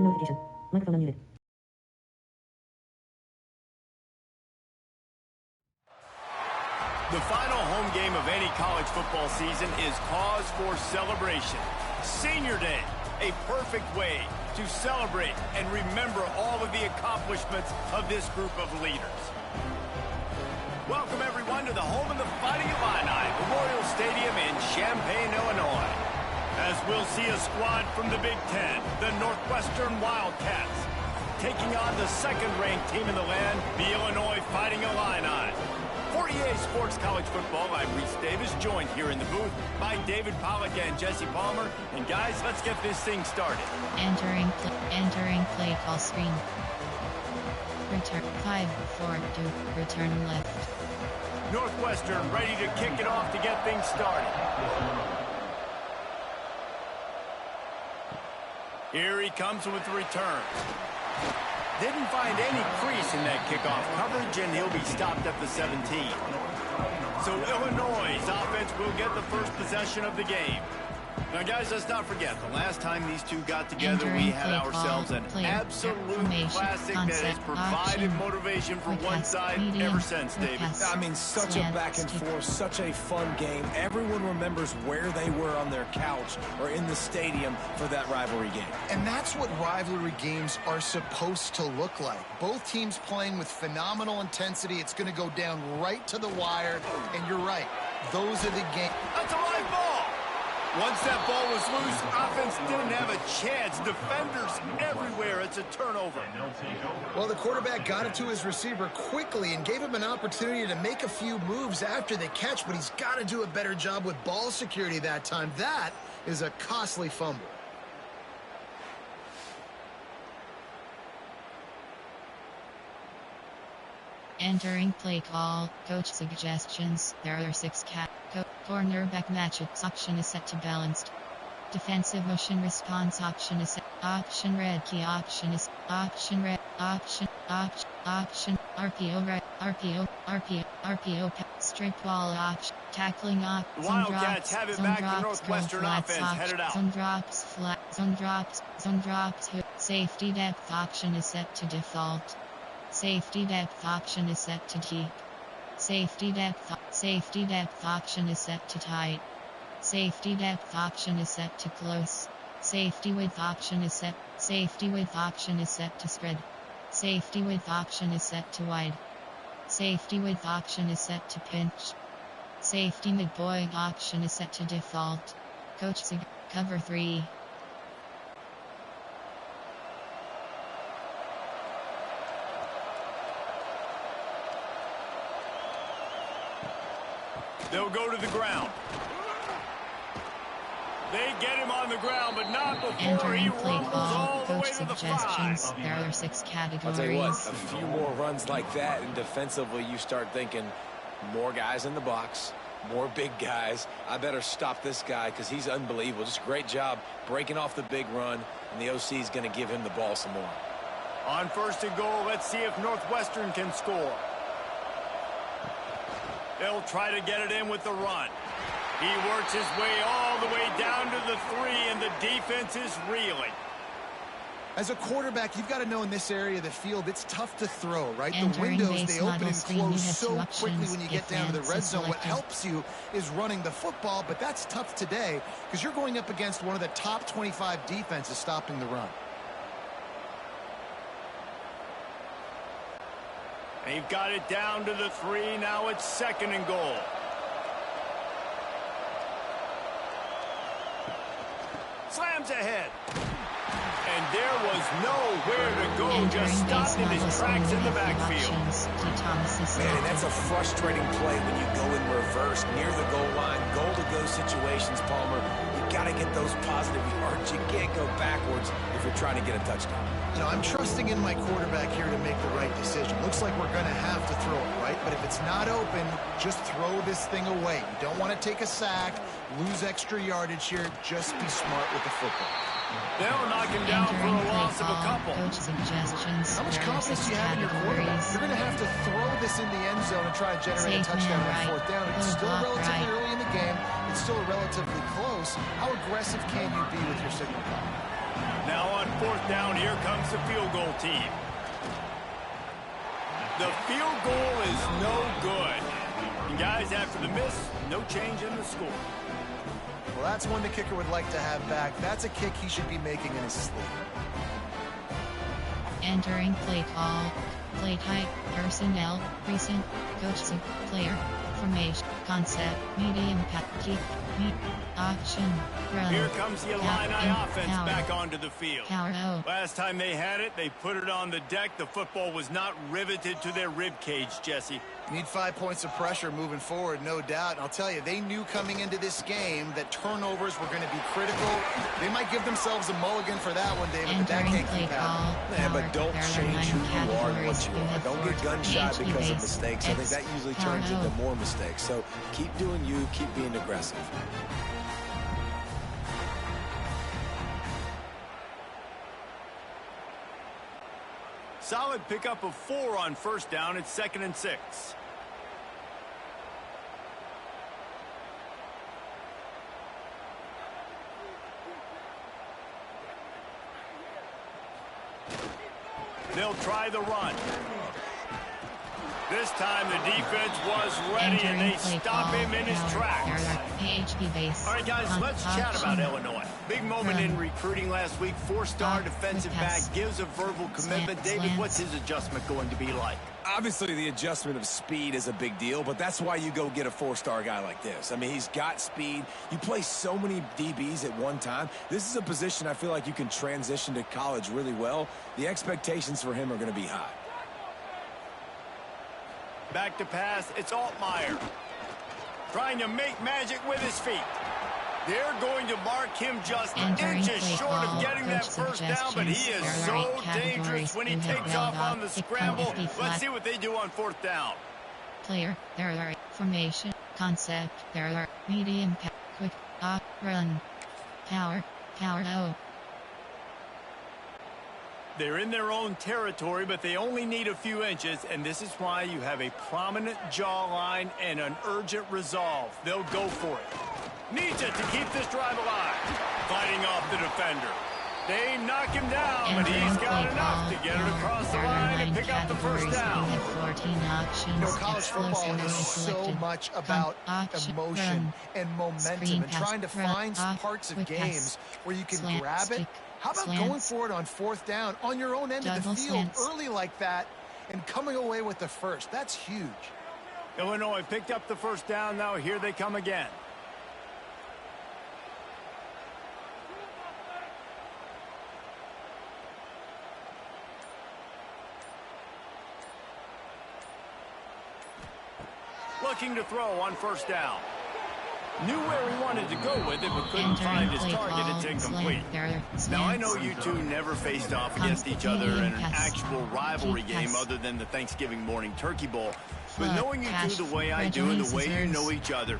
Notification. Microphone unmuted. The final home game of any college football season is cause for celebration. Senior Day, a perfect way to celebrate and remember all of the accomplishments of this group of leaders. Welcome, everyone, to the home of the Fighting Illini, Memorial Stadium in Champaign, Illinois. As we'll see a squad from the Big Ten, the Northwestern Wildcats, taking on the second-ranked team in the land, the Illinois Fighting Illini. For EA Sports College Football, I'm Reese Davis, joined here in the booth by David Pollack and Jesse Palmer. And guys, let's get this thing started. Entering play call screen. Return 5-4-2. Return left. Northwestern ready to kick it off to get things started. Here he comes with the return. Didn't find any crease in that kickoff coverage, and he'll be stopped at the 17. So Illinois' offense will get the first possession of the game. Now, guys, let's not forget, the last time these two got together, we had ourselves an absolute classic that has provided motivation for one side ever since, David. I mean, such a back and forth, such a fun game. Everyone remembers where they were on their couch or in the stadium for that rivalry game. And that's what rivalry games are supposed to look like. Both teams playing with phenomenal intensity. It's going to go down right to the wire. And you're right, those are the games. That's a live ball. Once that ball was loose, offense didn't have a chance. Defenders everywhere. It's a turnover. Well, the quarterback got it to his receiver quickly and gave him an opportunity to make a few moves after the catch, but he's got to do a better job with ball security that time. That is a costly fumble. Entering play call, coach suggestions. There are 6 cornerback matchups. Option is set to balanced. Defensive motion response option is set. Option red key option is option red option RPO right RPO straight ball option tackling op the Wildcats have it back to Northwestern offense headed out. Zone drops flat zone drops safety depth option is set to default. Safety depth option is set to deep. Safety depth option is set to tight. Safety depth option is set to close. Safety width option is set. Safety width option is set to spread. Safety width option is set to wide. Safety width option is set to pinch. Safety midpoint option is set to default. Coach cover 3. They'll go to the ground. They get him on the ground, but not before he rumbles all the way to the 5. There are 6 categories. I'll tell you what, a few more runs like that, and defensively you start thinking more guys in the box, more big guys. I better stop this guy because he's unbelievable. Just a great job breaking off the big run, and the OC is going to give him the ball some more. On 1st and goal, let's see if Northwestern can score. They'll try to get it in with the run. He works his way all the way down to the 3, and the defense is reeling. As a quarterback, you've got to know in this area of the field, it's tough to throw, right? The windows, they open and close so quickly when you get down to the red zone. What helps you is running the football, but that's tough today because you're going up against one of the top 25 defenses stopping the run. They've got it down to the 3. Now it's 2nd and goal. Slams ahead. And there was nowhere to go. Just stopped in his tracks in the backfield. Man, and that's a frustrating play when you go in reverse near the goal line. Goal-to-go situations, Palmer. You got to get those positive yards. You can't go backwards if you're trying to get a touchdown. You know, I'm trusting in my quarterback here to make the right decision. Looks like we're going to have to throw it, right? But if it's not open, just throw this thing away. You don't want to take a sack, lose extra yardage here. Just be smart with the football. They'll knock him down for a loss of a couple. How much confidence do you have in your quarterback? You're going to have to throw this in the end zone and try to generate a touchdown on 4th down. It's still relatively early in the game. It's still relatively close. How aggressive can you be with your signal call? Now on 4th down, here comes the field goal team. The field goal is no good. And guys, after the miss, no change in the score. Well, that's one the kicker would like to have back. That's a kick he should be making in his sleep. Entering play call. Play type, personnel, recent, coach, player, formation, concept, medium, kick, meet, option, run. Here comes the Illini offense back onto the field. Last time they had it, they put it on the deck. The football was not riveted to their rib cage, Jesse. Need 5 points of pressure moving forward, no doubt. And I'll tell you, they knew coming into this game that turnovers were going to be critical. They might give themselves a mulligan for that one, David, but that can't keep happening. Yeah, but don't change who you are and what you are. Don't get gun-shy because of mistakes. I think that usually turns into more mistakes. So keep doing you, keep being aggressive. Solid pickup of 4 on 1st down. It's 2nd and 6. They'll try the run. This time the defense was ready and they stop him in his tracks. All right, guys, let's chat about Illinois. Big moment in recruiting last week. 4-star defensive back gives a verbal commitment. David, what's his adjustment going to be like? Obviously, the adjustment of speed is a big deal, but that's why you go get a 4-star guy like this. I mean, he's got speed. You play so many DBs at one time. This is a position I feel like you can transition to college really well. The expectations for him are going to be high. Back to pass, it's Altmaier. Trying to make magic with his feet. They're going to mark him just inches short of getting that 1st down, but he is so dangerous when he takes off on the scramble. Let's see what they do on 4th down. Player, there are formation, concept, there are medium, quick, run, power, oh. They're in their own territory, but they only need a few inches, and this is why you have a prominent jawline and an urgent resolve. They'll go for it. Needs it to keep this drive alive. Fighting off the defender. They knock him down, but he's got enough to get it across the line and pick up the 1st down. You know, college football is so much about emotion and momentum and trying to find parts of games where you can grab it. How about going for it on 4th down on your own end of the field early like that and coming away with the 1st? That's huge. Illinois picked up the 1st down. Now here they come again. Looking to throw on 1st down. Knew where he wanted to go with it, but couldn't find his target. It's incomplete. Now, I know you two never faced off against each other in an actual rivalry game other than the Thanksgiving morning turkey bowl. But knowing you two the way I do and the way you know each other,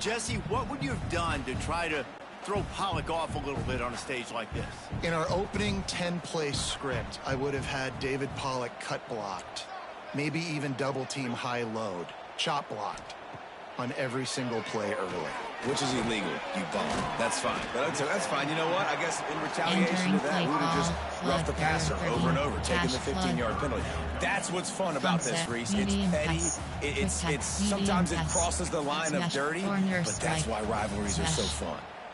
Jesse, what would you have done to try to throw Pollock off a little bit on a stage like this? In our opening 10-play script, I would have had David Pollock cut blocked, maybe even double-team high load, chop blocked on every single play early. Which is illegal, you bum. That's fine. But that's fine. You know what? I guess in retaliation to that, we would have just roughed the passer over and over, taking the 15-yard penalty. That's what's fun about this, Reese. It's petty. It's sometimes it crosses the line of dirty, but that's why rivalries are so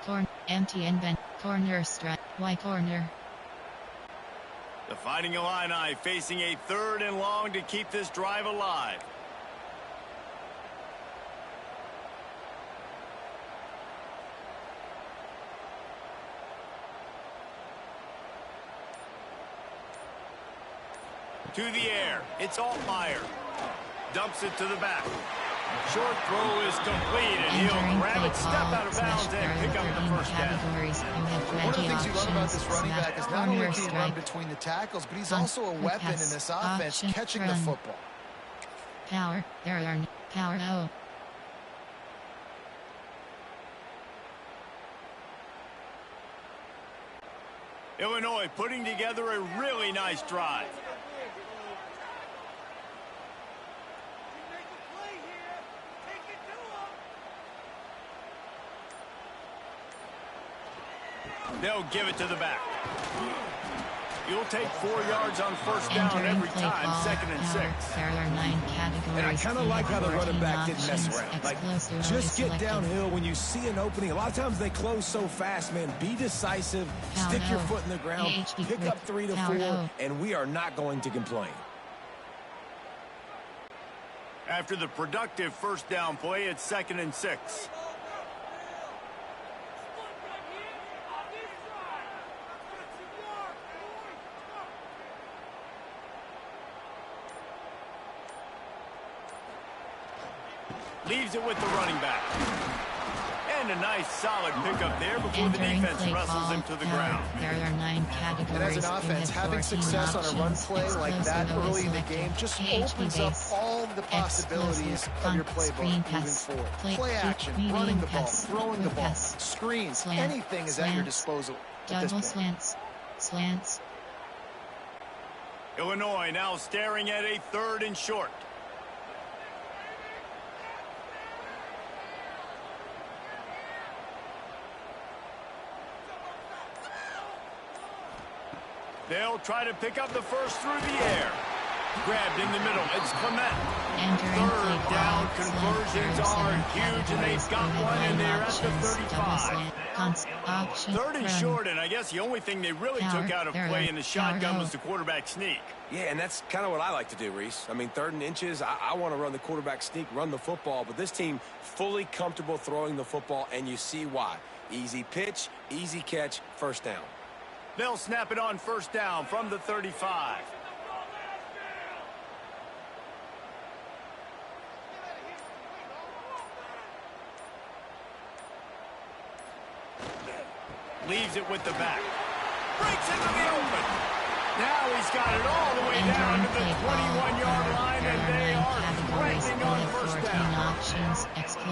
fun. Empty and bent. Corner strike. Y corner. The Fighting Illini facing a 3rd and long to keep this drive alive. To the air. It's Altmaier. Dumps it to the back. Short throw is complete, and he'll grab it, step out of bounds, and pick up the 1st down. One of the things you love about this running back is not only can he run between the tackles, but he's also a weapon in this offense, catching the football. Power, there are power, oh. Illinois putting together a really nice drive. They'll give it to the back. You'll take 4 yards on first down every time, 2nd and 6. There are 9 categories. And I kind of like how the running back didn't mess options. around. Like, just get downhill when you see an opening. A lot of times they close so fast, man. Be decisive. Stick your foot in the ground. Pick up 3 to 4, and we are not going to complain. After the productive first down play, it's 2nd and 6. Leaves it with the running back. And a nice solid pickup there before the defense wrestles him to the ground. There are 9 categories. And as an offense, having success on a run play like that early in the game just opens up all the possibilities of your playbook moving forward. Play action, running the ball, throwing the ball, screens, anything is at your disposal at this point. Slants. Illinois now staring at a 3rd and short. They'll try to pick up the first through the air. Grabbed in the middle. It's Clement. 3rd down conversions are huge, and they've got one, and they're at the 35. 3rd and short, and I guess the only thing they really took out of play in the shotgun was the quarterback sneak. Yeah, and that's kind of what I like to do, Reese. I mean, 3rd and inches, I want to run the quarterback sneak, run the football, but this team fully comfortable throwing the football, and you see why. Easy pitch, easy catch, first down. They'll snap it on first down from the 35. Leaves it with the back. Breaks into the open. Now he's got it all the way down to the 21-yard line, and they are threatening on first down.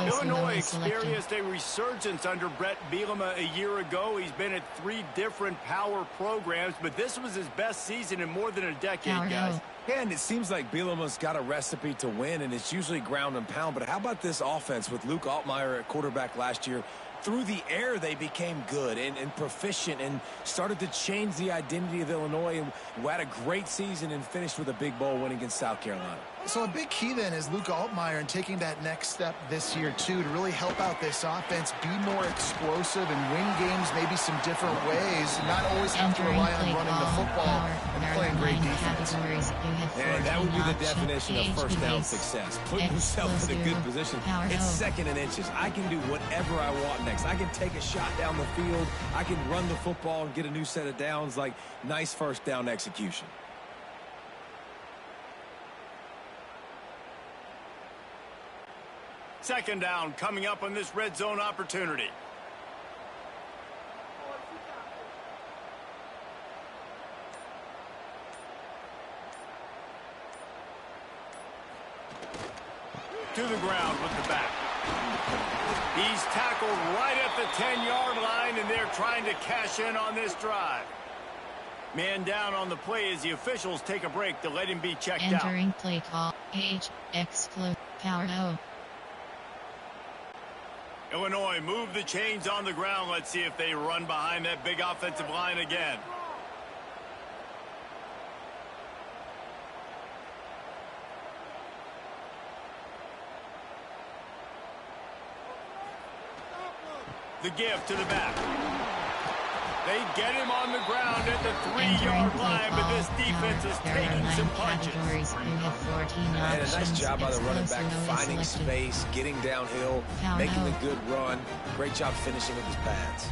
Illinois experienced a resurgence under Brett Bielema a year ago. He's been at 3 different power programs, but this was his best season in more than a decade, guys. And it seems like Bielema's got a recipe to win, and it's usually ground and pound. But how about this offense with Luke Altmaier at quarterback last year? Through the air, they became good and proficient and started to change the identity of Illinois, and had a great season and finished with a big bowl win against South Carolina. So a big key then is Luke Altmaier and taking that next step this year too to really help out this offense, be more explosive and win games maybe some different ways, not always have to rely on running the football and playing great defense. And that would be the definition of first down success. Put yourself in a good position. It's 2nd and inches. I can do whatever I want next. I can take a shot down the field. I can run the football and get a new set of downs. Like, nice first down execution. Second down coming up on this red zone opportunity. To the ground with the back. He's tackled right at the 10-yard line, and they're trying to cash in on this drive. Man down on the play as the officials take a break to let him be checked out. Entering play call. Exclude. Power O. Illinois move the chains on the ground. Let's see if they run behind that big offensive line again. The give to the back. They get him on the ground at the 3-yard line, but this defense is taking some punches. And a nice job by the running back, finding space, getting downhill, making a good run. Great job finishing with his pads.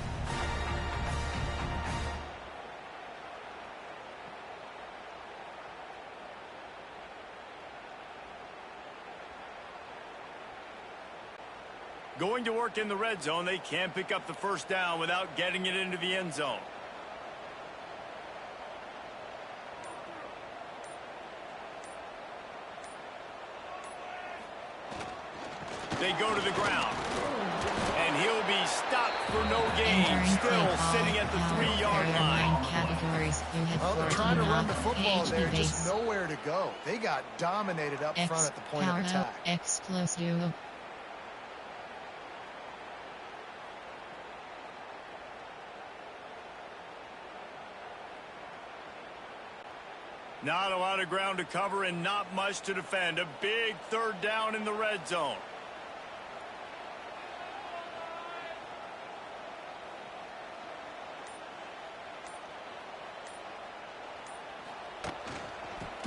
Going to work in the red zone, they can't pick up the first down without getting it into the end zone. They go to the ground. And he'll be stopped for no gain. Still sitting at the 3-yard line. Well, they're trying to run the football there, just nowhere to go. They got dominated up front at the point of attack. Explosive. Not a lot of ground to cover and not much to defend. A big third down in the red zone.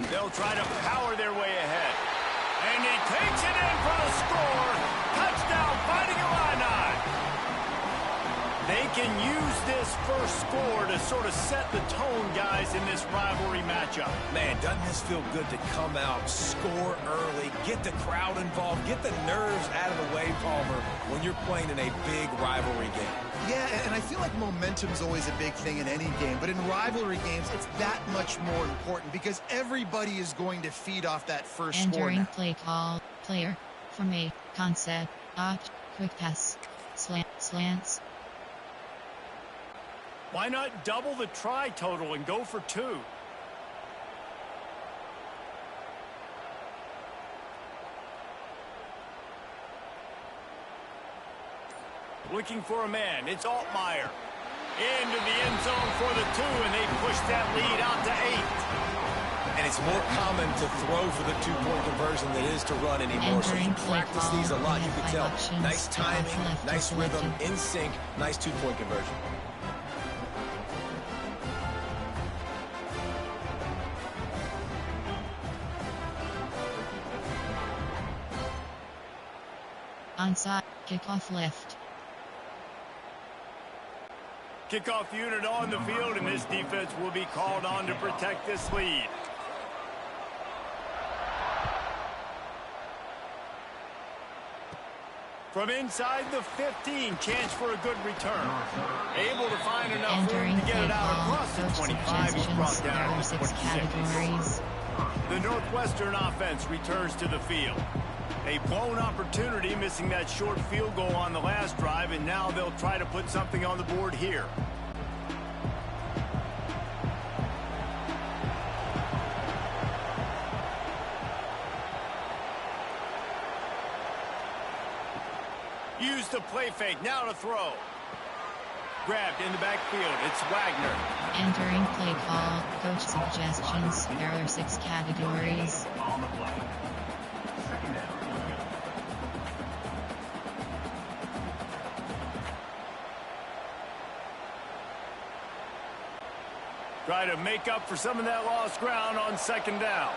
They'll try to power their way ahead. And he takes it in for the score. Touchdown, Fighting Illini. They can use this first score to sort of set the tone, guys, in this rivalry matchup. Man, doesn't this feel good to come out, score early, get the crowd involved, get the nerves out of the way, Palmer, when you're playing in a big rivalry game. Yeah, and I feel like momentum's always a big thing in any game, but in rivalry games, it's that much more important because everybody is going to feed off that first score. Entering play call, player, formate, concept, opt, quick pass, slants. Why not double the try total and go for 2? Looking for a man. It's Altmaier. Into the end zone for the 2, and they push that lead out to 8. And it's more common to throw for the 2-point conversion than it is to run anymore. So you practice these a lot. You can tell. Nice timing, nice rhythm, in sync, nice 2-point conversion. Onside, kickoff left. Kickoff unit on the field, and this defense will be called on to protect this lead. From inside the 15, chance for a good return. Able to find enough room to get it out across the 25. He's brought down to 26. The Northwestern offense returns to the field. A blown opportunity, missing that short field goal on the last drive, and now they'll try to put something on the board here. Use the play fake, now to throw. Grabbed in the backfield, it's Wagner. Entering play call, coach suggestions, there are 6 categories. Try to make up for some of that lost ground on second down.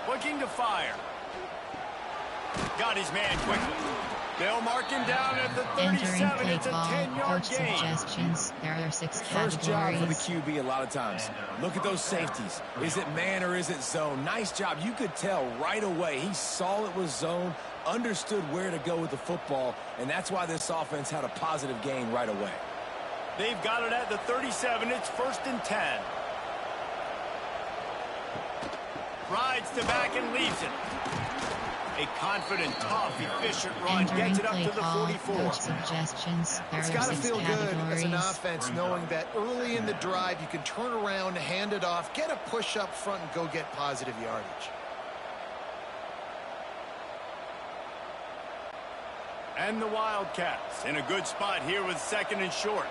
Looking to fire. Got his man quickly. They'll mark him down at the 37. It's a 10-yard gain. Suggestions. There are 6 categories. First job for the QB a lot of times. Look at those safeties. Is it man or is it zone? Nice job. You could tell right away. He saw it was zone, understood where to go with the football, and that's why this offense had a positive gain right away. They've got it at the 37. It's 1st and 10. Rides the back and leaves it. A confident, tough, efficient run gets it up to the 44. Suggestions. It's got to feel good as an offense knowing that early in the drive you can turn around, hand it off, get a push up front, and go get positive yardage. And the Wildcats in a good spot here with 2nd and short.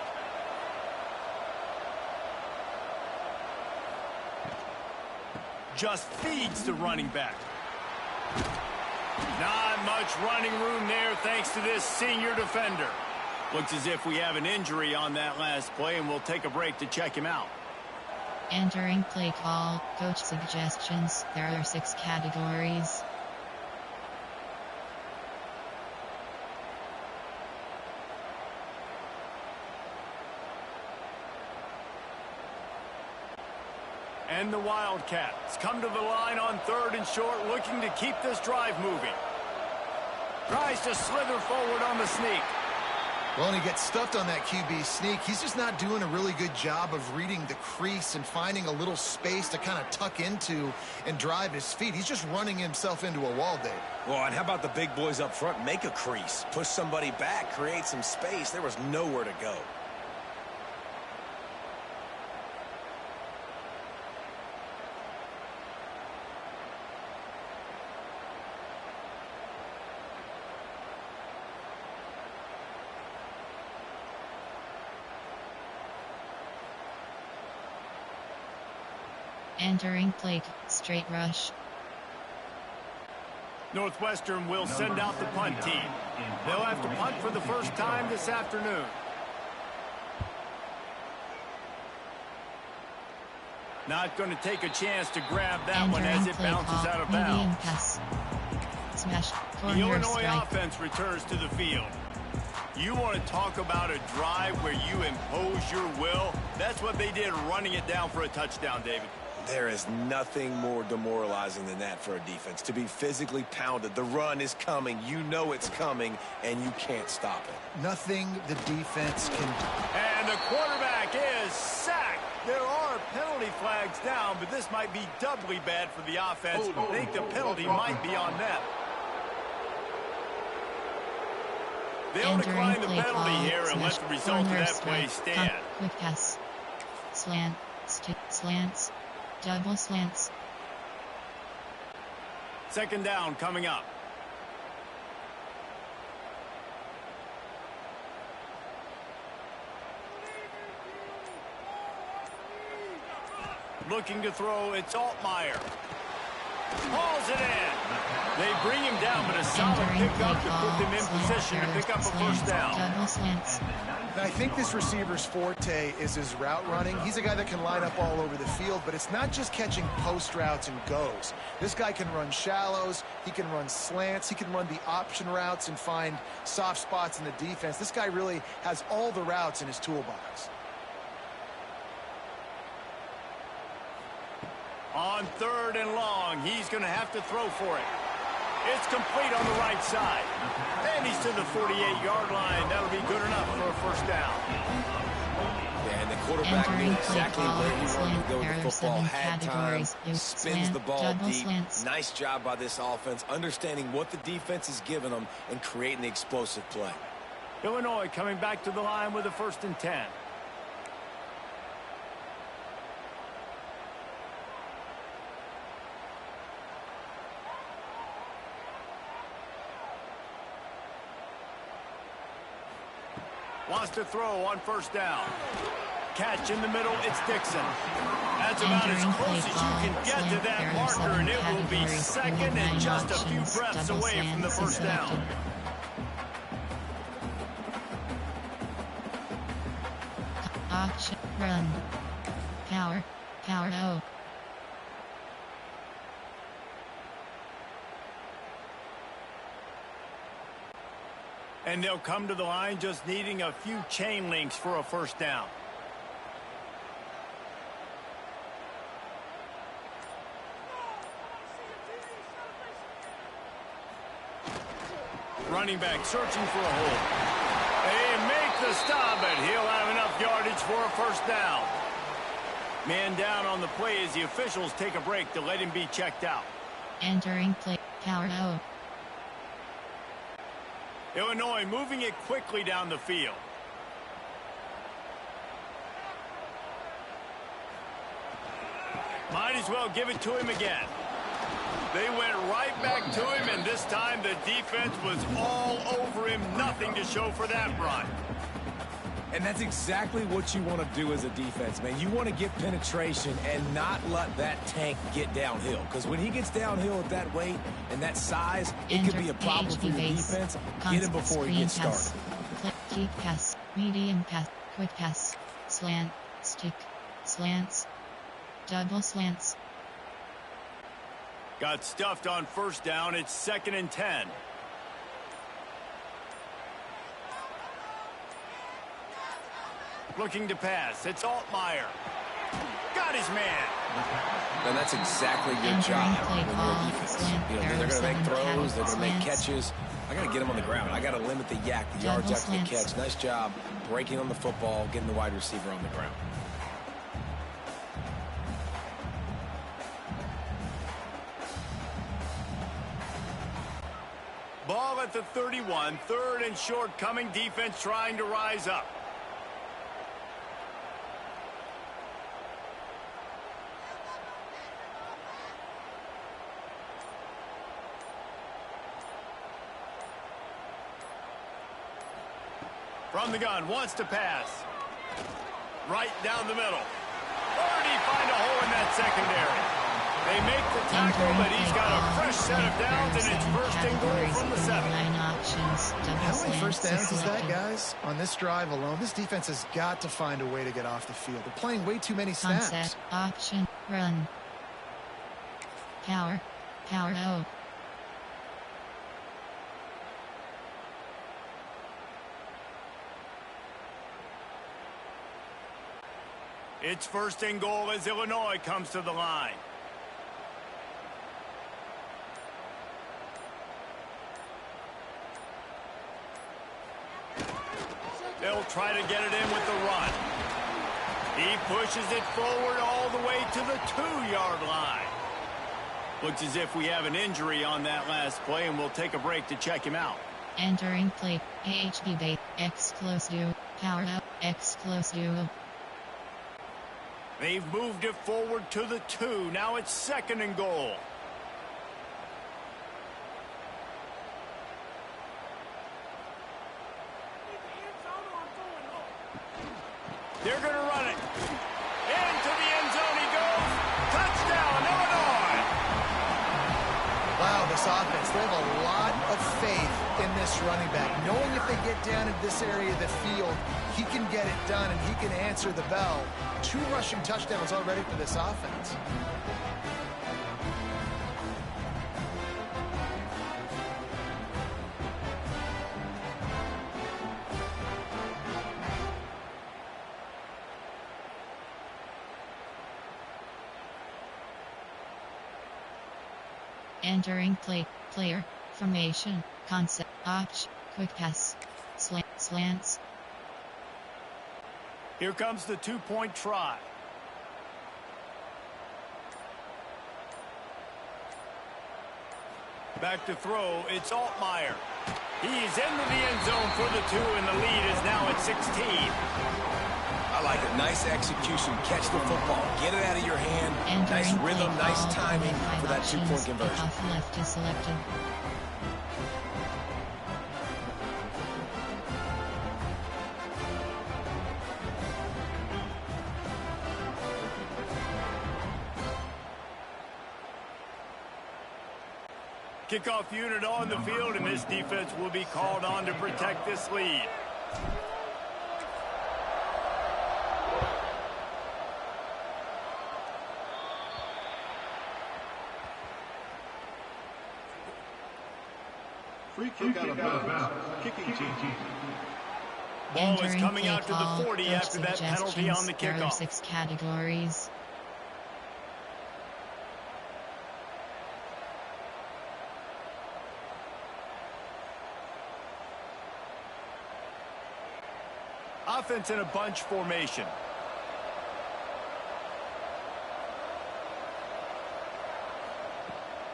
Just feeds the running back. Not much running room there thanks to this senior defender. Looks as if we have an injury on that last play, and we'll take a break to check him out. Entering play call, coach suggestions. There are 6 categories. And the Wildcats come to the line on 3rd and short, looking to keep this drive moving. Tries to slither forward on the sneak. Well, and he gets stuffed on that QB sneak. He's just not doing a really good job of reading the crease and finding a little space to kind of tuck into and drive his feet. He's just running himself into a wall, Dave. Well, and how about the big boys up front? Make a crease, push somebody back, create some space. There was nowhere to go. Entering plate, straight rush. Northwestern will send out the punt team. They'll have to punt for the first time this afternoon. Not going to take a chance to grab that one as it bounces out of bounds. Pass. Smash. The Illinois offense returns to the field. You want to talk about a drive where you impose your will? That's what they did, running it down for a touchdown, David. There is nothing more demoralizing than that for a defense, to be physically pounded. The run is coming. You know it's coming, and you can't stop it. Nothing the defense can do. And the quarterback is sacked. There are penalty flags down, but this might be doubly bad for the offense. I think the penalty might be on them. They'll decline the penalty here and let the result of that play stand. Quick pass. Slant. Stick. Slants. Double slants. Second down coming up. Looking to throw, it's Altmaier. Hauls it in. They bring him down, but a solid pickup to put them in position to pick up a first down. Double slants. I think this receiver's forte is his route running. He's a guy that can line up all over the field, but it's not just catching post routes and goes. This guy can run shallows, he can run slants, he can run the option routes and find soft spots in the defense. This guy really has all the routes in his toolbox. On third and long, he's going to have to throw for it. It's complete on the right side. And he's to the 48-yard line. That'll be good enough for a first down. Yeah, and the quarterback knew exactly where he wanted to go with the football. Had time, spins the ball deep. Nice job by this offense, understanding what the defense is giving them and creating the explosive play. Illinois coming back to the line with a 1st and 10. Wants to throw on first down. Catch in the middle, it's Dixon. That's about as close as you can get to that marker, and it will be second and just a few breaths away from the first down. Option, run. Power, O. And they'll come to the line just needing a few chain links for a first down. Running back searching for a hole. They make the stop, but he'll have enough yardage for a first down. Man down on the play as the officials take a break to let him be checked out. Entering play, power O. Illinois moving it quickly down the field. Might as well give it to him again. They went right back to him, and this time the defense was all over him. Nothing to show for that run. And that's exactly what you want to do as a defense, man. You want to get penetration and not let that tank get downhill. Because when he gets downhill at that weight and that size, it could be a problem for your defense. Get him before he gets started. Deep pass, medium pass, quick pass, slant, stick, slants, double slants. Got stuffed on first down. It's 2nd and 10. Looking to pass. It's Altmaier. Got his man. And that's exactly your job when you're a defense. You know, they're going to make throws. They're going to make catches. I got to get them on the ground. I got to limit the yak, the yards after the catch. Nice job breaking on the football, getting the wide receiver on the ground. Ball at the 31. 3rd and short coming. Defense trying to rise up. From the gun, wants to pass. Right down the middle. Or did he find a hole in that secondary? They make the tackle, but he's got a fresh set of downs, and it's first and goal from the 7. How many first downs is that, guys? On this drive alone, this defense has got to find a way to get off the field. They're playing way too many snaps. Concept, option, run. Power, O. It's first and goal as Illinois comes to the line. They'll try to get it in with the run. He pushes it forward all the way to the 2-yard line. Looks as if we have an injury on that last play, and we'll take a break to check him out. Entering play, HB bait, X close to, power up, X close to. They've moved it forward to the 2. Now it's second and goal. They're going to run it. Into the end zone he goes. Touchdown, Illinois. Wow, this offense, they have a lot of faith in this running back. Knowing if they get down in this area of the field, he can get it done and he can answer the bell. 2 rushing touchdowns already for this offense. Entering play, player, formation, concept, option, quick pass, slants. Here comes the 2-point try. Back to throw, it's Altmaier. He's into the end zone for the 2, and the lead is now at 16. I like it. Nice execution. Catch the football. Get it out of your hand. Nice rhythm, nice timing for that 2-point conversion. Off left is selected. Kickoff unit on the field, and this defense will be called on to protect this lead. Free kick out of bounds. Kicking team. Ball is coming out to the 40 after that penalty on the kickoff. 6 categories. Offense in a bunch formation.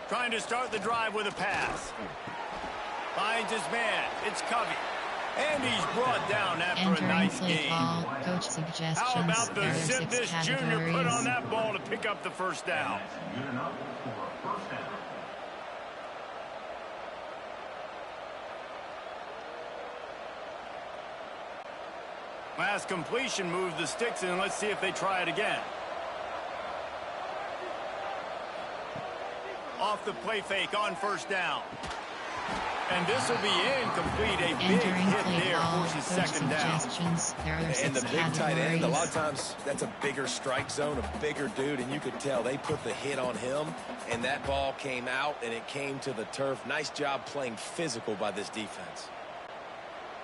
Trying to start the drive with a pass. Finds his man. It's Covey. And he's brought down after a nice game. Coach suggestions. How about the zip this junior put on that ball to pick up the first down? Last completion moves the sticks in. Let's see if they try it again. Off the play fake on first down. And this will be incomplete. A big hit there forces second down. And the big tight end, a lot of times that's a bigger strike zone, a bigger dude, and you could tell they put the hit on him, and that ball came out, and it came to the turf. Nice job playing physical by this defense.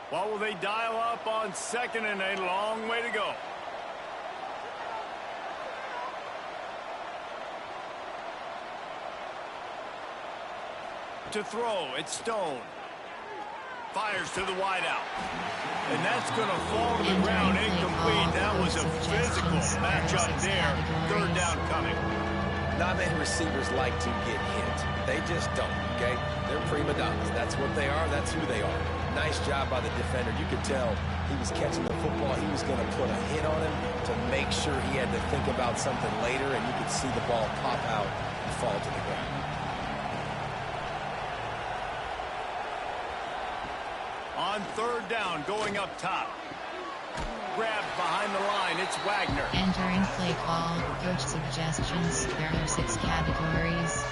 What will they dial up on second, and a long way to go? To throw, it's Stone. Fires to the wideout. And that's going to fall to the ground incomplete. That was a physical matchup there. Third down coming. Not many receivers like to get hit. They just don't, okay? They're prima donnas. That's what they are. That's who they are. Nice job by the defender. You could tell he was catching the football. He was going to put a hit on him to make sure he had to think about something later, and you could see the ball pop out and fall to the ground. On third down, going up top. grabs behind the line. It's Wagner. Entering play call. Coach suggestions. There are 6 categories.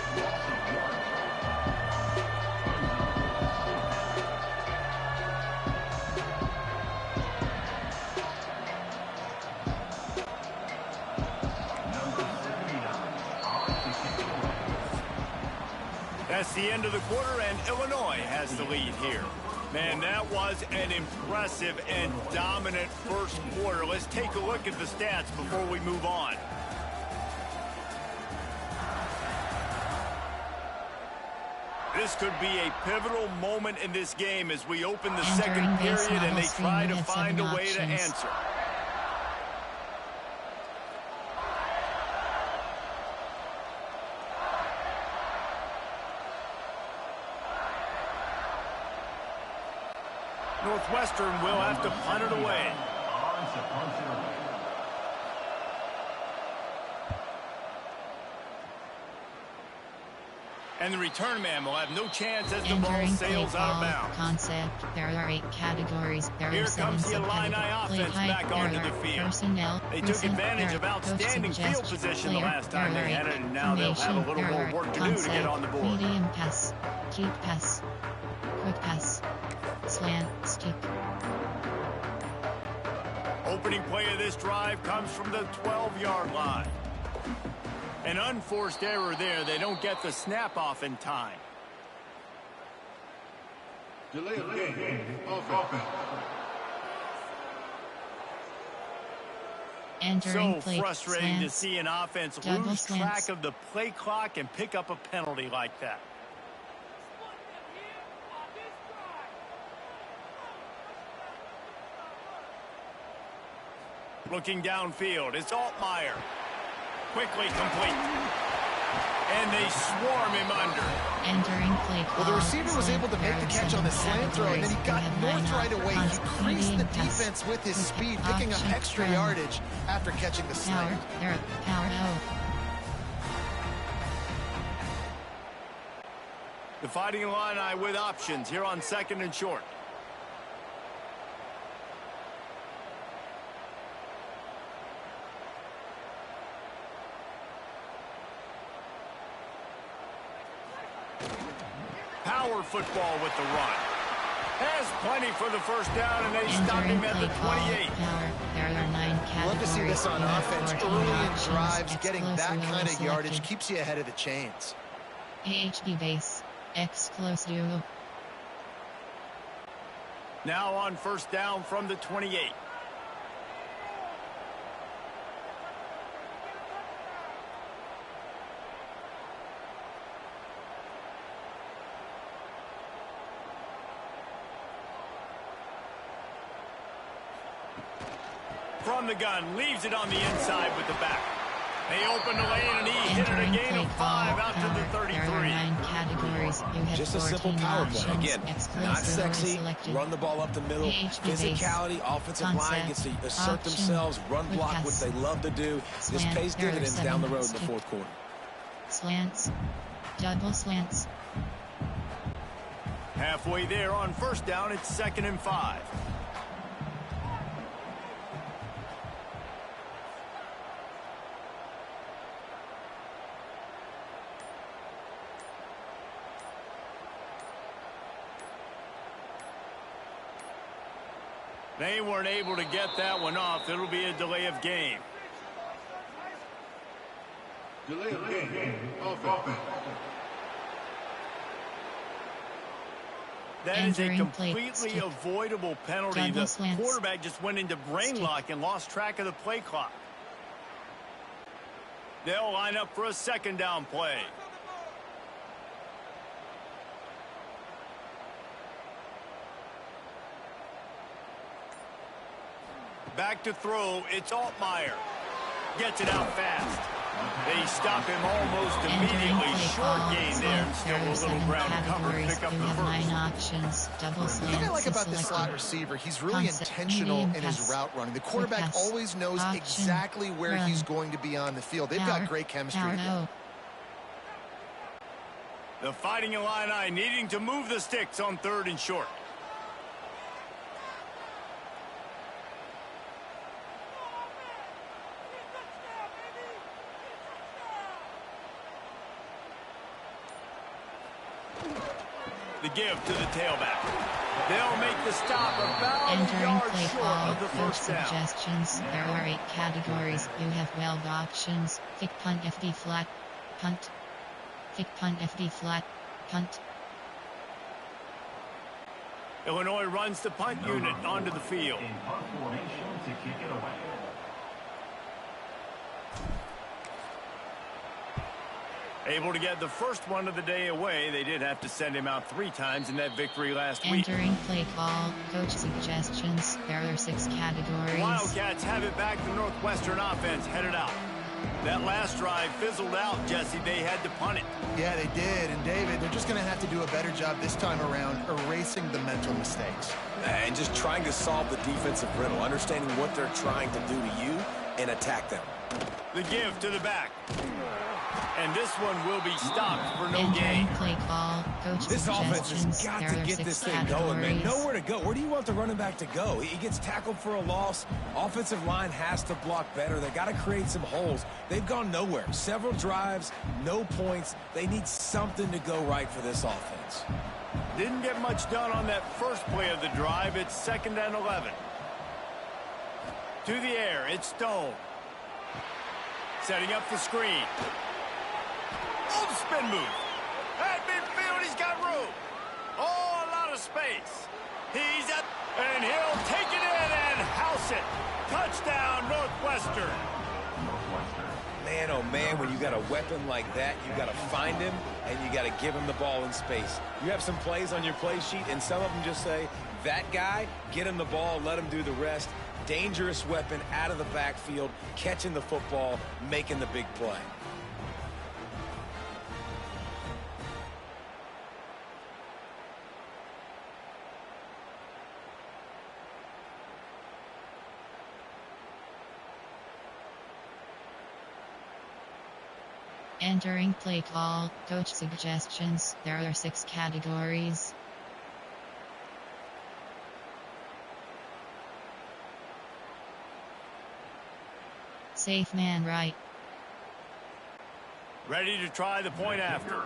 That's the end of the quarter, and Illinois has the lead here. Man, that was an impressive and dominant first quarter. Let's take a look at the stats before we move on. This could be a pivotal moment in this game as we open the second period and they try to find a way to answer. Northwestern will have to punt it away. And the return man will have no chance as the ball sails out of bounds. Concept. There are 8 categories. There Here are 7 comes the Illini offense back onto the field. Personnel. They took advantage of outstanding field position the last time they had it, and now they'll have a little more work to do to get on the board. Medium pass. Deep pass. Quick pass. Slant. Stick. Opening play of this drive comes from the 12-yard line. An unforced error there. They don't get the snap off in time. Delay of game. Offense. Entering So play frustrating slants. to see an offense Double lose slants. track of the play clock and pick up a penalty like that. Looking downfield, it's Altmaier. Quickly complete. And they swarm him under. Entering play call. Well, the receiver was able to make the catch on the slant throw, and then he got North right away. He creased the defense with his speed, picking up extra yardage after catching the slant. Power out. The Fighting Illini with options here on 2nd and short. Power football with the run. Has plenty for the first down, and they stop him at the 28. There are 9 categories. Love to see this on offense. 14 Early in options. drives, getting that Exclusive kind of yardage selected. keeps you ahead of the chains. HD base. Exclusive. Now on first down from the 28. From the gun, leaves it on the inside with the back. They open the lane, and he hit it a gain of 5 out to the 33. There are 9 categories. You have Just a simple 14 power play. options. Again, not Exclusively sexy, selected. run the ball up the middle. PhD Physicality, base. offensive line gets to assert Option. themselves, run Quick block, pass. what they love to do. This Slant. pays There are dividends 7 down the road in the stick. 4th quarter. Slants. Double slants. Halfway there on first down, it's 2nd and 5. They weren't able to get that one off. It'll be a delay of game. Delay of game. Offense. That is a Entering play completely stick. avoidable penalty. Double The slants. quarterback just went into brain Stick. lock and lost track of the play clock. They'll line up for a 2nd down play. Back to throw, it's Altmaier. Gets it out fast. They stop him almost immediately. Short gain there, and still a little ground cover. Pick up You the have 9 first. options. Double The slants. thing I like about this selected. slot receiver, he's really Concept. intentional in Medium his pass. route running. The Quick quarterback pass. always knows Option. exactly where Run. he's going to be on the field. They've Power. got great chemistry Power together. out. The Fighting Illini needing to move the sticks on 3rd and short. The give to the tailback. They'll make the stop about a yard short of the first down. Suggestions. There are 8 categories. You have 12 options. Kick, punt, FD flat, punt. Kick, punt, FD flat, punt. Illinois runs the punt unit onto the field. In punt formation to kick it away. Able to get the first one of the day away. They did have to send him out 3 times in that victory last week. Entering play call. Coach suggestions. There are 6 categories. Wildcats have it back. The Northwestern offense headed out. That last drive fizzled out, Jesse. They had to punt it. Yeah, they did. And, David, they're just going to have to do a better job this time around erasing the mental mistakes. And just trying to solve the defensive riddle, understanding what they're trying to do to you and attack them. The give to the back. And this one will be stopped for no gain. Play call. Coach This offense has got to get this thing going, man. Nowhere to go. Where do you want the running back to go? He gets tackled for a loss. Offensive line has to block better. They got to create some holes. They've gone nowhere. Several drives, no points. They need something to go right for this offense. Didn't get much done on that first play of the drive. It's 2nd and 11. To the air, it's Stone. Setting up the screen. Oh, the spin move. At midfield, he's got room. Oh, a lot of space. He's up, and he'll take it in and house it. Touchdown, Northwestern. Man, oh man, when you got a weapon like that, you got to find him, and you got to give him the ball in space. You have some plays on your play sheet, and some of them just say, that guy, get him the ball, let him do the rest. Dangerous weapon out of the backfield, catching the football, making the big play. Entering play call. Coach suggestions. There are 6 categories. Safe man right. Ready to try the point after.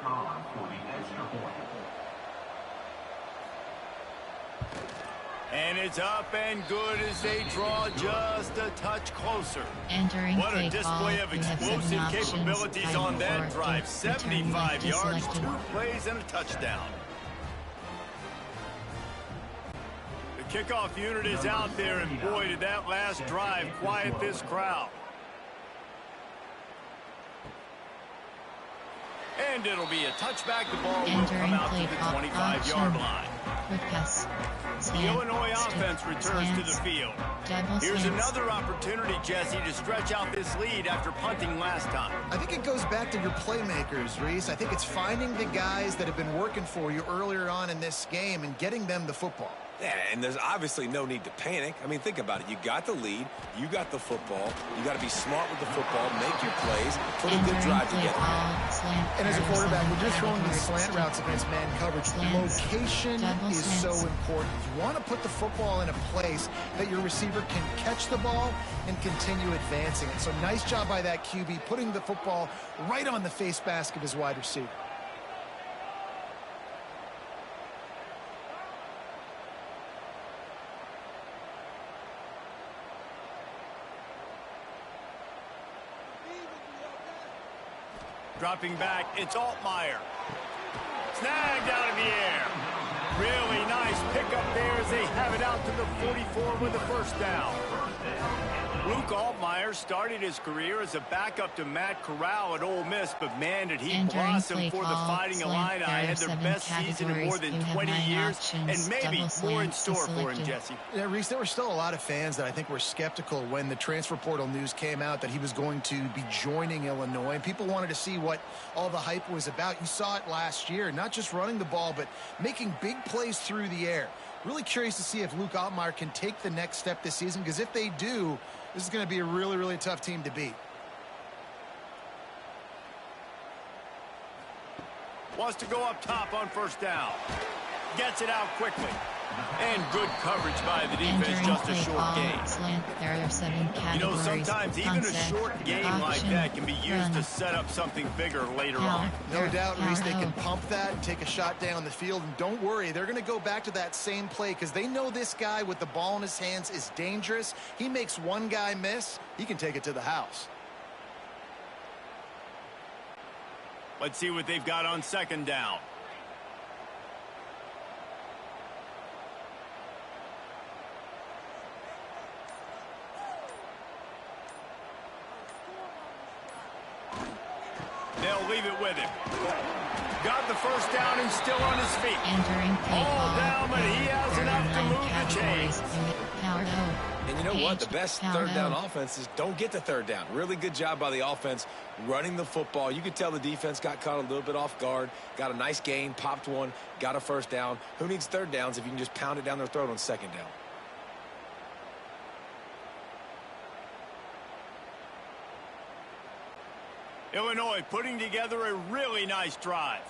And it's up and good as they draw just a touch closer. Entering what a display of explosive capabilities on that drive. 75 yards, 2 plays, and a touchdown. The kickoff unit is out there, and boy, did that last drive quiet this crowd. And it'll be a touchback. The ball will come out to the 25-yard line. The Illinois offense returns to the field. Here's another opportunity, Jesse, to stretch out this lead after punting last time. I think it goes back to your playmakers, Reese. I think it's finding the guys that have been working for you earlier on in this game and getting them the football. Yeah, and there's obviously no need to panic. I mean, think about it. You got the lead. You got the football. You got to be smart with the football, make your plays, put a good drive together. And as a quarterback, when you're throwing these slant routes against man coverage, location is so important. You want to put the football in a place that your receiver can catch the ball and continue advancing it. So nice job by that QB, putting the football right on the face mask of his wide receiver. Dropping back, it's Altmaier. Snagged out of the air. Really nice pickup there as they have it out to the 44 with the first down. Luke Altmaier started his career as a backup to Matt Corral at Ole Miss, but man, did he blossom for the Fighting Illini. Had their best season in more than 20 years, and maybe more in store for him, Jesse. Yeah, Reese, there were still a lot of fans that I think were skeptical when the transfer portal news came out that he was going to be joining Illinois. And people wanted to see what all the hype was about. You saw it last year, not just running the ball, but making big plays through the air. Really curious to see if Luke Altmaier can take the next step this season, because if they do, this is going to be a really, really tough team to beat. Wants to go up top on first down. Gets it out quickly. And good coverage by the defense, just a short gain. Slant. There are 7 categories. You know, sometimes even a short game like that can be used to set up something bigger later on. No doubt, Reese, they can pump that and take a shot down the field. And don't worry, they're going to go back to that same play because they know this guy with the ball in his hands is dangerous. He makes one guy miss, he can take it to the house. Let's see what they've got on second down. They'll leave it with him. Got the first down and still on his feet. All down, but he has enough to move the chains. And you know what? The best third down offenses don't get the third down. Really good job by the offense running the football. You could tell the defense got caught a little bit off guard. Got a nice gain, popped one, got a first down. Who needs third downs if you can just pound it down their throat on second down? Illinois putting together a really nice drive.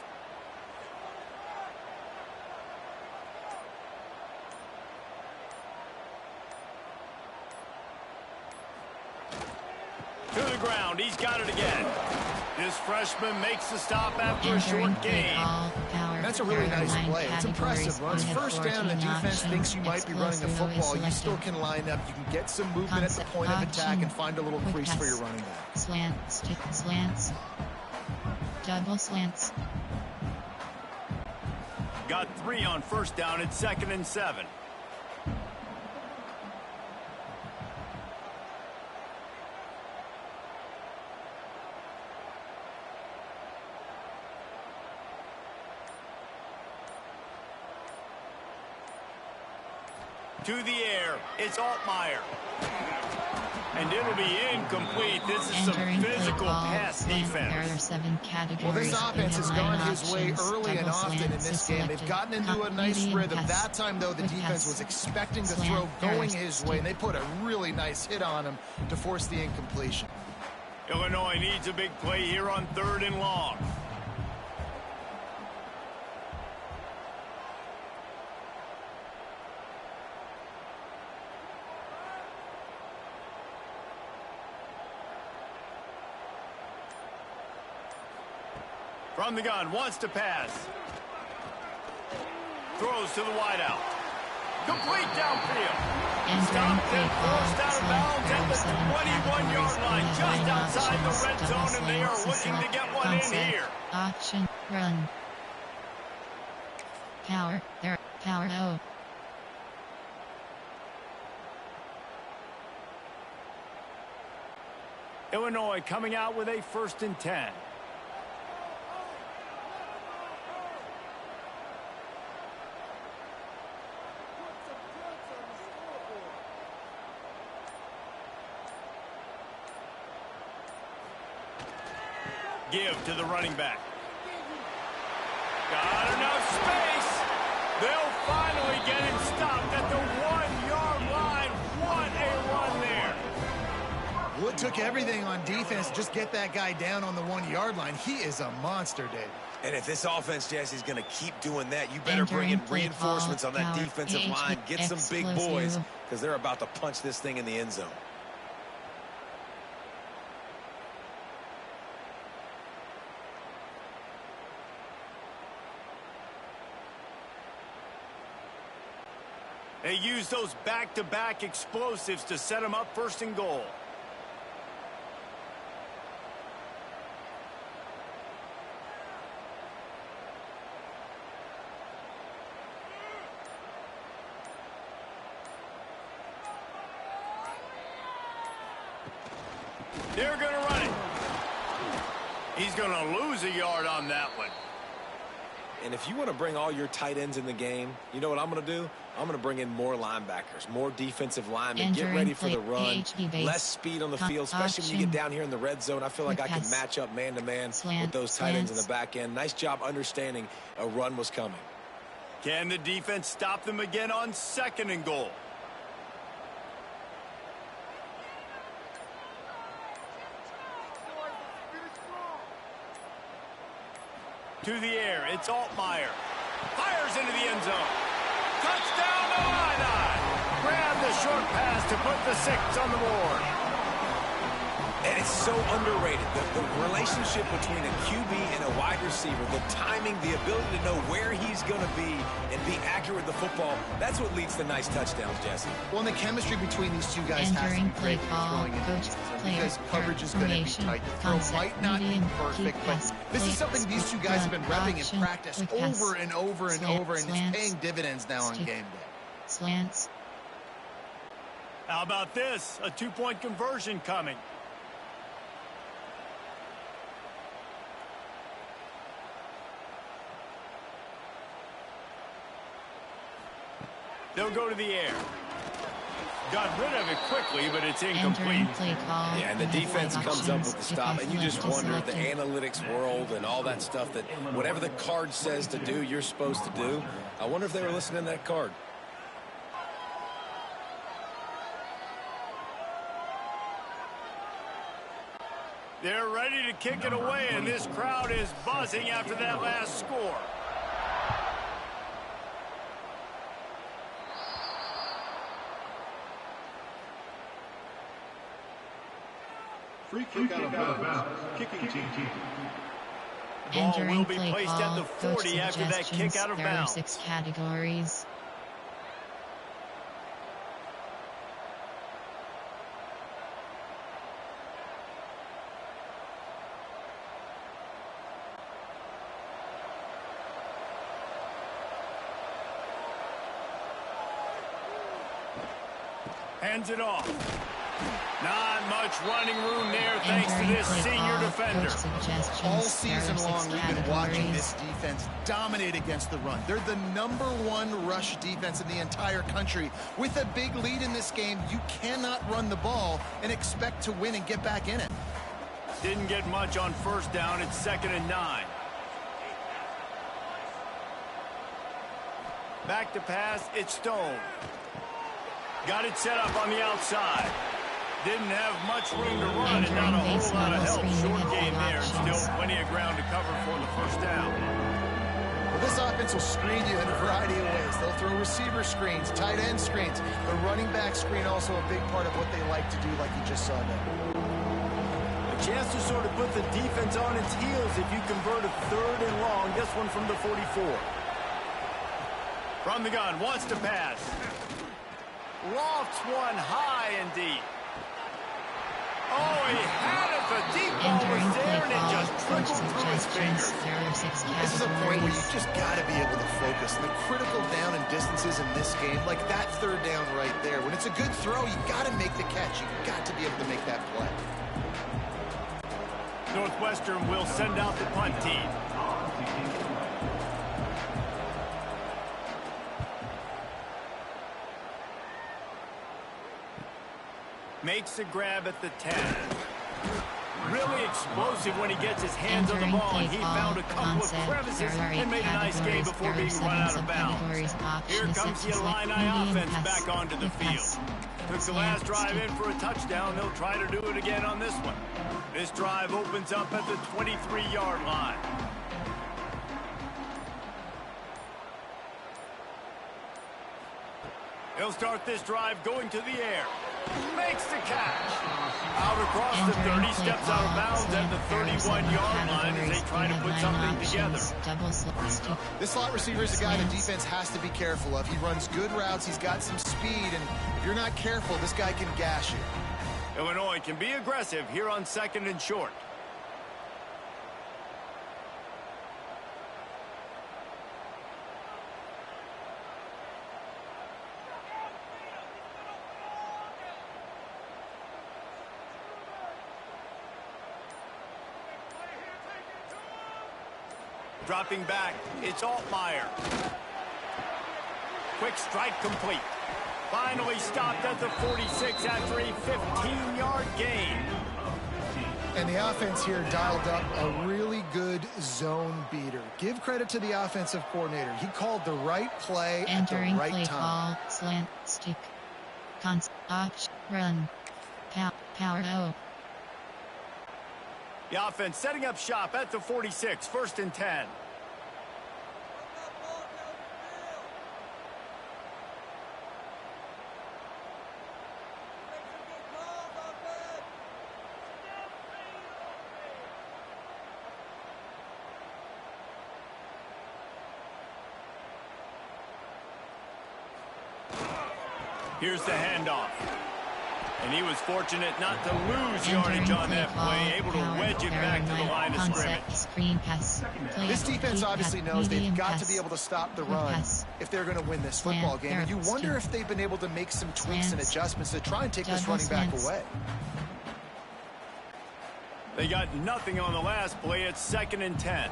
To the ground, he's got it again. This freshman makes the stop after a short gain. That's a really nice play. It's impressive. Runs first down, the defense thinks you might be running the football. You still can line up. You can get some movement at the point of attack and find a little crease for your running back. Slants. Double slants. Got 3 on first down at 2nd and 7. To the air, it's Altmaier. And it'll be incomplete. This is some physical pass defense. Well, this offense has gone his way early and often in this game. They've gotten into a nice rhythm. That time, though, the defense was expecting the throw going his way, and they put a really nice hit on him to force the incompletion. Illinois needs a big play here on 3rd and long. From the gun, wants to pass. Throws to the wideout. Complete downfield. Stopped and forced out of bounds at the 21-yard line, just outside the red zone, and they are looking to get one in here. Option, run. Power, O. Illinois coming out with a 1st and 10. Give to the running back. Got enough space. They'll finally get him stopped at the 1-yard line. What a run there. Well, it took everything on defense to just get that guy down on the 1-yard line. He is a monster, Dave. And if this offense, Jesse, is going to keep doing that, you better bring in reinforcements on that defensive line. Get some big boys because they're about to punch this thing in the end zone. They use those back-to-back explosives to set them up 1st and goal. They're going to run it. He's going to lose a yard on that one. And if you want to bring all your tight ends in the game, you know what I'm going to do? I'm going to bring in more linebackers, more defensive linemen. Get ready for the run. Less speed on the field, especially when you get down here in the red zone. I feel like I can match up man-to-man with those tight ends in the back end. Nice job understanding a run was coming. Can the defense stop them again on 2nd and goal? To the air, it's Altmaier. Fires into the end zone. Touchdown to Illini. Grab the short pass to put the 6 on the board. And it's so underrated. The relationship between a QB and a wide receiver, the timing, the ability to know where he's going to be and be accurate with the football, that's what leads to nice touchdowns, Jesse. Well, and the chemistry between these two guys has to be great throwing in the because coverage is going to be tight. The throw might not be perfect, but this is something these two guys have been repping in practice over and over and over, and it's paying dividends now on game day. Slants. How about this? A 2-point conversion coming. They'll go to the air. Got rid of it quickly, but it's incomplete. Yeah, and the defense comes up with the stop, and you just wonder, the analytics world and all that stuff, that whatever the card says to do, you're supposed to do. I wonder if they were listening to that card. They're ready to kick it away, and this crowd is buzzing after that last score. Free kick out of bounds. Kicking team. Ball will be placed at the 40 after that kick out of bounds. There are 6 categories. Hands it off. Not much running room there thanks to this senior defender. All season long, we've been watching this defense dominate against the run. They're the #1 rush defense in the entire country. With a big lead in this game, you cannot run the ball and expect to win and get back in it. Didn't get much on first down. It's 2nd and 9. Back to pass. It's Stone. Got it set up on the outside. Didn't have much room to run and not a whole lot of help. Short game there, and still plenty of ground to cover for the first down. Well, this offense will screen you in a variety of ways. They'll throw receiver screens, tight end screens. The running back screen also a big part of what they like to do, like you just saw there. A chance to sort of put the defense on its heels if you convert a 3rd and long. This one from the 44. From the gun, wants to pass. Lofts one high and deep. Oh, he had it. The deep ball was there, and it just trickled through his fingers. This is a point where you just got to be able to focus. And the critical down and distances in this game, like that 3rd down right there. When it's a good throw, you got to make the catch. You got to be able to make that play. Northwestern will send out the punt team. Makes a grab at the 10. Really explosive when he gets his hands on the ball, and he found a couple of crevices and made a nice game before being run out of bounds. Here comes the Illini offense back onto the field. Took the last drive in for a touchdown. They'll try to do it again on this one. This drive opens up at the 23-yard line. He'll start this drive going to the air. Makes the catch. Out across the 30, steps out of bounds at the 31-yard line as they try to put something together. This slot receiver is a guy the defense has to be careful of. He runs good routes. He's got some speed, and if you're not careful, this guy can gash you. Illinois can be aggressive here on 2nd and short. Dropping back, it's Altmaier. Quick strike complete. Finally stopped at the 46 after a 15-yard gain. And the offense here dialed up a really good zone beater. Give credit to the offensive coordinator. He called the right play at the right play time. Call, slant, stick, option, run, power, O. The offense setting up shop at the 46, 1st and 10. Here's the handoff. And he was fortunate not to lose yardage on that play, able to wedge it back to the line of scrimmage. Screen pass. This defense obviously knows they've got to be able to stop the run if they're going to win this football game. And you wonder if they've been able to make some tweaks and adjustments to try and take this running back away. They got nothing on the last play. It's 2nd and 10.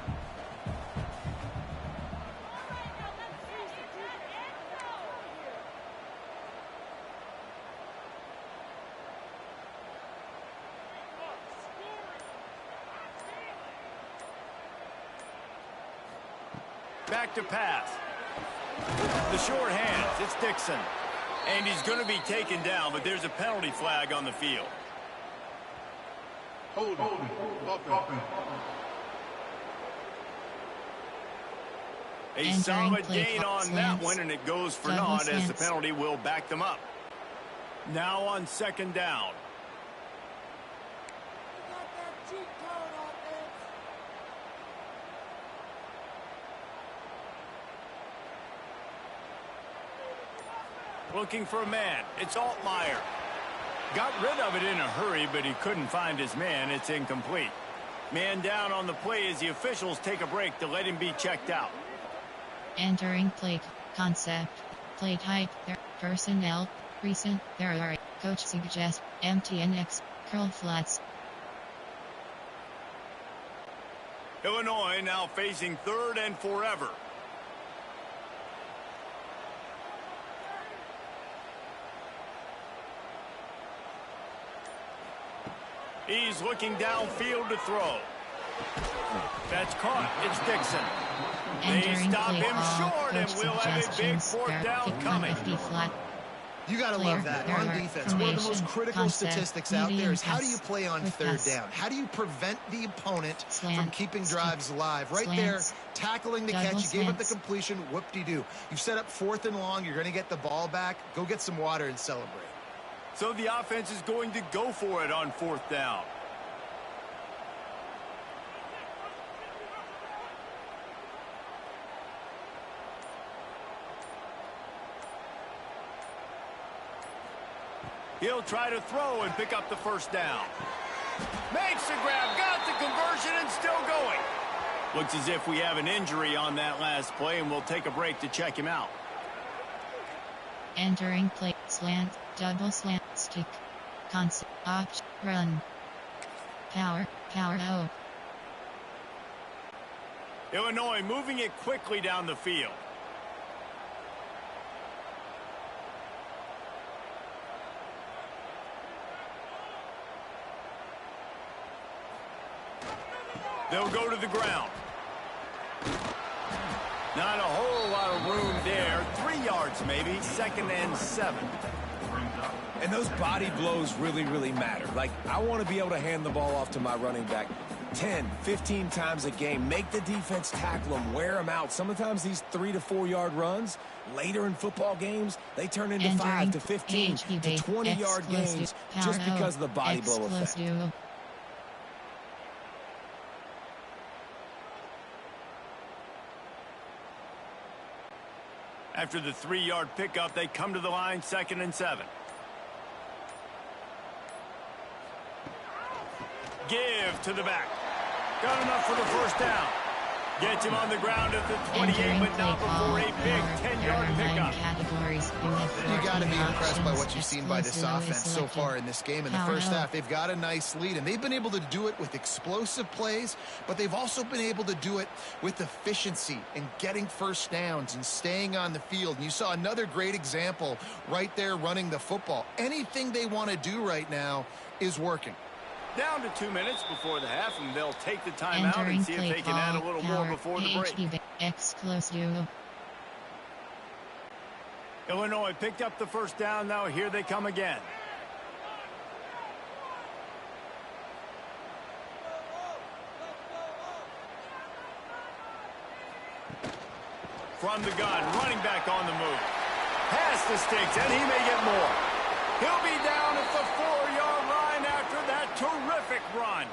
Back to pass. The short hands. It's Dixon. And he's going to be taken down, but there's a penalty flag on the field. Hold on. A solid gain on that one, and it goes for naught as the penalty will back them up. Now on 2nd down. Looking for a man. It's Altmaier. Got rid of it in a hurry, but he couldn't find his man. It's incomplete. Man down on the play as the officials take a break to let him be checked out. Entering play concept. Play type. Personnel. Recent. There are. Coach suggests. MTNX. Curl flats. Illinois now facing 3rd and forever. He's looking downfield to throw. That's caught. It's Dixon. They stop him short, and we'll have a big 4th down coming. You got to love that. On defense, one of the most critical statistics out there is how do you play on 3rd down? How do you prevent the opponent from keeping drives alive? Right there, tackling the catch. You gave up the completion. Whoop-de-doo. You've set up 4th and long. You're going to get the ball back. Go get some water and celebrate. So the offense is going to go for it on 4th down. He'll try to throw and pick up the 1st down. Makes the grab, got the conversion, and still going. Looks as if we have an injury on that last play, and we'll take a break to check him out. Entering play, slant, double slant, stick, concept, option, run, power, O. Illinois moving it quickly down the field. They'll go to the ground. Not a whole lot of room there. 3 yards maybe. 2nd and 7. And those body blows really, really matter. Like, I want to be able to hand the ball off to my running back 10, 15 times a game. Make the defense tackle them, wear them out. Sometimes these 3 to 4 yard runs, later in football games, they turn into 5 to 15 to 20 yard gains just because of the body blow effect. After the 3 yard pickup, they come to the line, 2nd and 7. Give to the back. Got enough for the 1st down. Gets him on the ground at the 28, but not before a big 10-yard pickup. You got to be impressed by what you've seen by this offense so far in this game. In the first half, they've got a nice lead, and they've been able to do it with explosive plays, but they've also been able to do it with efficiency and getting 1st downs and staying on the field. And you saw another great example right there running the football. Anything they want to do right now is working. Down to 2 minutes before the half, and they'll take the timeout and see if they can add a little more before the break. Exclusive. Illinois picked up the 1st down. Now here they come again. From the gun, running back on the move. Past the sticks, and he may get more. He'll be down at the 4 yard line after that terrific run.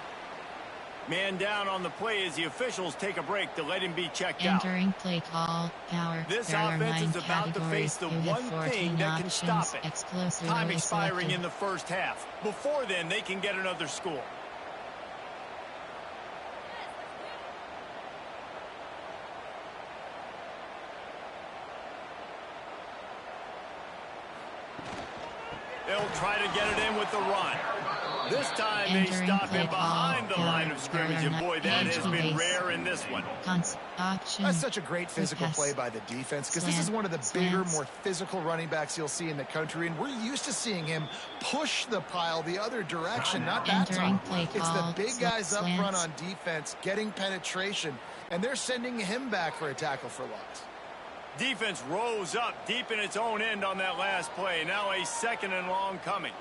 Man down on the play as the officials take a break to let him be checked out. Entering play call. Power. This there are offense 9 is about to face the one thing that can stop it. Time expiring in the first half. Before then, they can get another score. They'll try to get it in with the run. This time they stop him behind the line of scrimmage, and boy, that has been rare in this one. That's such a great physical play by the defense, because this is one of the bigger, more physical running backs you'll see in the country, and we're used to seeing him push the pile the other direction, not that time. It's the big guys up front on defense getting penetration, and they're sending him back for a tackle for loss. Defense rose up deep in its own end on that last play. Now a 2nd and long coming.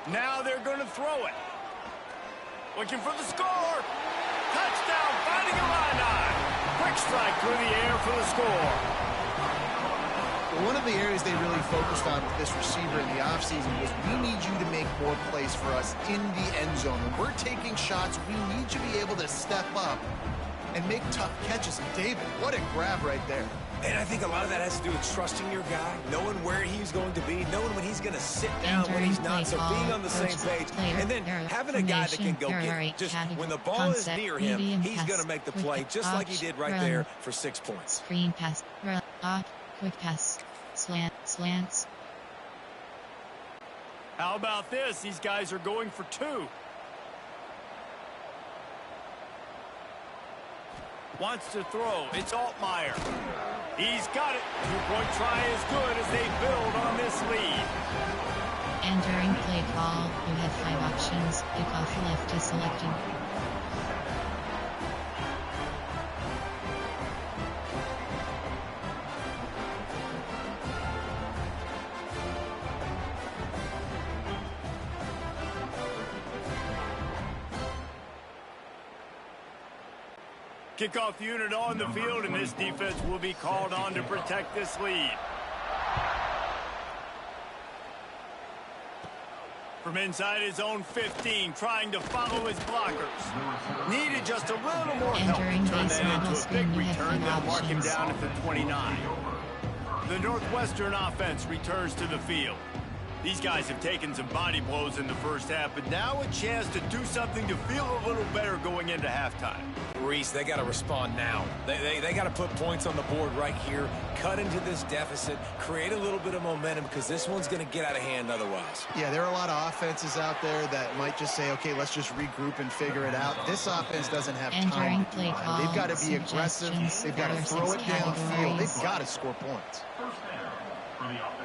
Now they're going to throw it. Looking for the score. Touchdown, finding a line. Quick strike through the air for the score. One of the areas they really focused on with this receiver in the offseason was, we need you to make more plays for us in the end zone. When we're taking shots, we need you to be able to step up and make tough catches. And David, what a grab right there. And I think a lot of that has to do with trusting your guy, knowing where he's going to be, knowing when he's going to sit down, when he's not, so being on the same page, and then having a guy that can go get it. Just when the ball is near him, he's going to make the play, just like he did right there for 6 points. Screen pass, quick pass, slants. How about this? These guys are going for 2. Wants to throw. It's Altmaier. He's got it. 2-point try is good as they build on this lead. Entering play call. You have 5 options. Kickoff left is selected. Kickoff unit on the field, and this defense will be called on to protect this lead. From inside his own 15, trying to follow his blockers. Needed just a little more help to turn that into a big return. They'll mark him down at the 29. The Northwestern offense returns to the field. These guys have taken some body blows in the first half, but now a chance to do something to feel a little better going into halftime. Reese, they got to respond now. They got to put points on the board right here, cut into this deficit, create a little bit of momentum, because this one's going to get out of hand otherwise. Yeah, there are a lot of offenses out there that might just say, okay, let's just regroup and figure it out. This offense doesn't have time to do that. They've got to be aggressive. They've got to throw it downfield. They've got to score points. First down for the offense.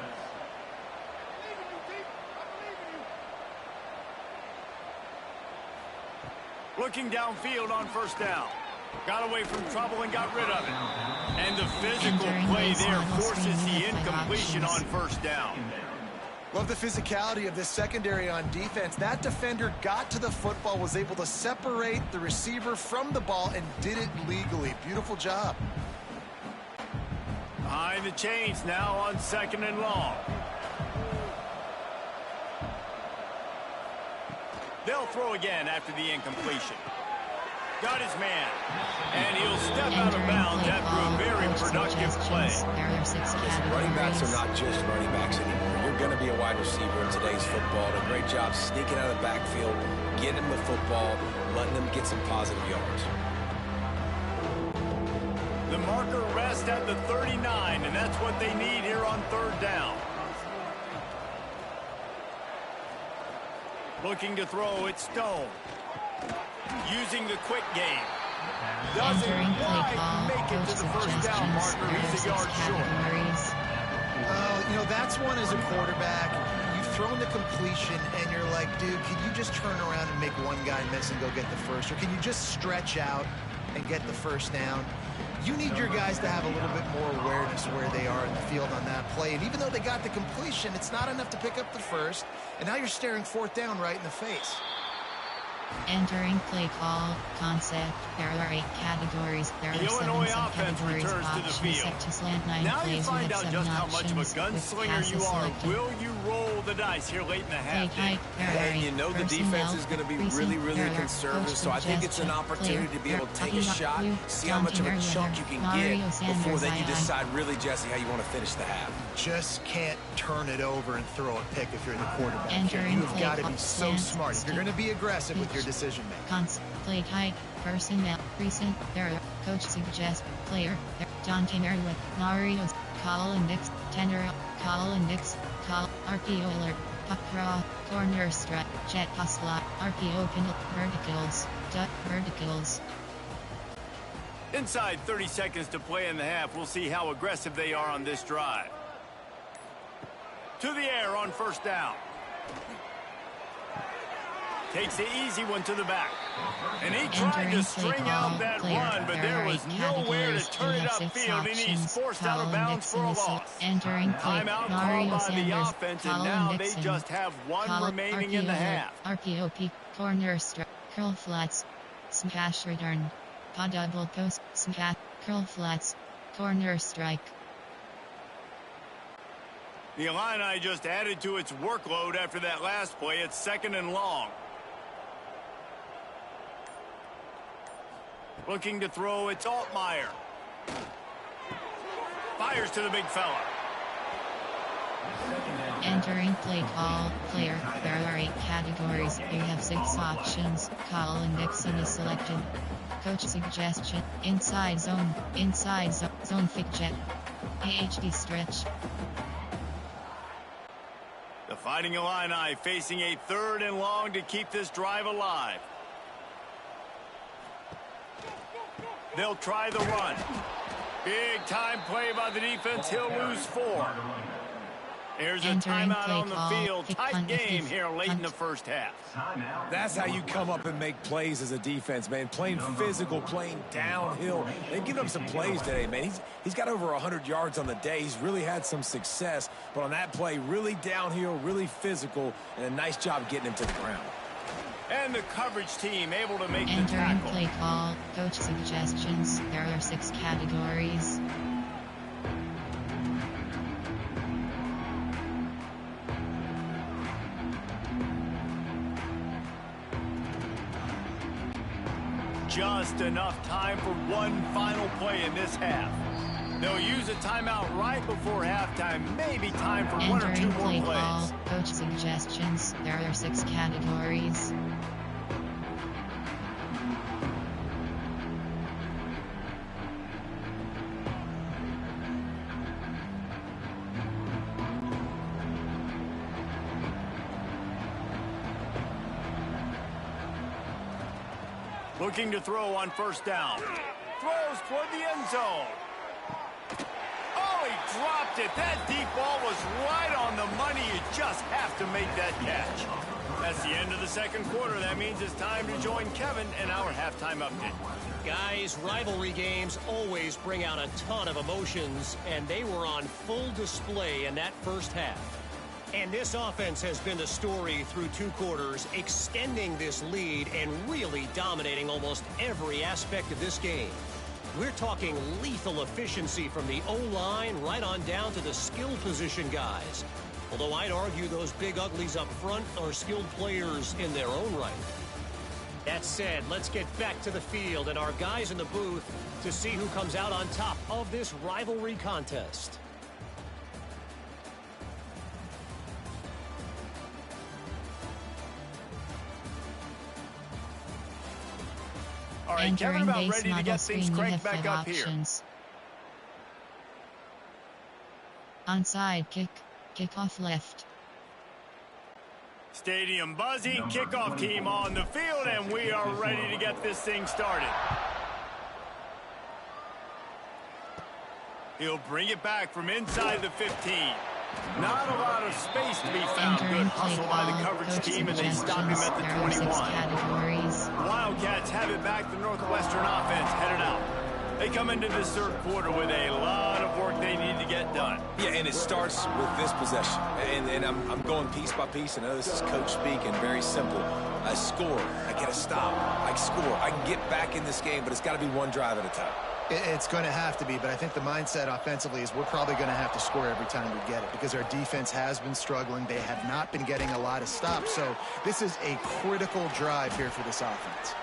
Looking downfield on first down. Got away from trouble and got rid of it. And the physical play there forces the incompletion on first down. Love the physicality of this secondary on defense. That defender got to the football, was able to separate the receiver from the ball, and did it legally. Beautiful job. Behind the chains now on 2nd and long. They'll throw again after the incompletion. Got his man. And he'll step out of bounds after a very productive play. Running backs are not just running backs anymore. You're going to be a wide receiver in today's football. A great job sneaking out of the backfield, getting them the football, letting them get some positive yards. The marker rests at the 39, and that's what they need here on 3rd down. Looking to throw, it's Stone. Using the quick game. Doesn't quite make it to the first down marker. He's a yard short. You know, that's one as a quarterback. You've thrown the completion, and you're like, dude, can you just turn around and make one guy miss and go get the first? Or can you just stretch out and get the first down? You need your guys to have a little bit more awareness where they are in the field on that play. And even though they got the completion, it's not enough to pick up the first. And now you're staring 4th down right in the face. Entering play call, concept, there are 8 categories, there are 7 Illinois offense subcategories, returns to the options field. set to slant 9 Now plays, you find have out 7 just how much of a options, with gunslinger passes you are. selected. Will you roll the dice here late in the half? Play type, there are And you 8 know the defense personnel, is going to be precinct, really there are conservative, coach so I think it's an suggestion, opportunity player, to be able to take a there, shot, Blue, see how much of a Dante chunk you can Mario get before Sanders, then you II. decide really, Jesse, how you want to finish the half. Just can't turn it over and throw a pick if you're the quarterback. Entering You've got to be so slant, smart. If you're going to be aggressive with your pitch, decision making. play type, personnel, precinct, there are coach suggest, player, there, Dante Mario, call index, tender, call index, call, RPO alert, puck draw, corner strike, jet pass block, RPO pin, verticals, duck, verticals. Inside 30 seconds to play in the half. We'll see how aggressive they are on this drive. To the air on first down. Takes the easy one to the back. And he tried to string out that run, but there was nowhere to turn it upfield, and he's forced out of bounds for a loss. Timeout called by the offense, and now they just have one remaining in the half. RPOP, corner strike, curl flats, smash return, double post, smash, curl flats, corner strike. The Illini just added to its workload after that last play. It's 2nd and long. Looking to throw, it's Altmaier. Fires to the big fella. Entering play call, player, there are 8 categories, you have 6 options, call index is selected. Coach suggestion, inside zone, zone fake jet, AHD stretch. The Fighting Illini facing a 3rd and long to keep this drive alive. They'll try the run. Big time play by the defense. He'll lose 4. Here's a timeout on the field. Tight game here late in the first half. That's how you come up and make plays as a defense, man. Playing physical, playing downhill. They've given up some plays today, man. He's got over 100 yards on the day. He's really had some success. But on that play, really downhill, really physical, and a nice job getting him to the ground. And the coverage team able to make the Entering tackle. play call, coach suggestions, there are 6 categories. Just enough time for one final play in this half. They'll use a timeout right before halftime. Maybe time for 1 or 2 Entering play more call, plays. coach suggestions, there are 6 categories. Looking to throw on first down. Throws toward the end zone. Oh, he dropped it. That deep ball was right on the money. You just have to make that catch. That's the end of the 2nd quarter. That means it's time to join Kevin in our halftime update. Guys, rivalry games always bring out a ton of emotions, and they were on full display in that first half. And this offense has been the story through 2 quarters, extending this lead and really dominating almost every aspect of this game. We're talking lethal efficiency from the O-line right on down to the skill position guys. Although I'd argue those big uglies up front are skilled players in their own right. That said, let's get back to the field and our guys in the booth to see who comes out on top of this rivalry contest. All right, Kevin, Entering about base ready to model get things screen, you cranked have back 5 up here. options. Onside kick, kickoff left. Stadium buzzing, kickoff team on the field, and we are ready to get this thing started. He'll bring it back from inside the 15. Not a lot of space to be found. Good hustle by the coverage team, and they stop him at the 21. Wildcats have it back. The Northwestern offense headed out. They come into this 3rd quarter with a lot of of work they need to get done. Yeah, and it starts with this possession. And I'm going piece by piece. I know this is coach speak and very simple. I score. I get a stop. I score. I can get back in this game, but it's got to be one drive at a time. It's going to have to be, but I think the mindset offensively is we're probably going to have to score every time we get it because our defense has been struggling. They have not been getting a lot of stops, so this is a critical drive here for this offense.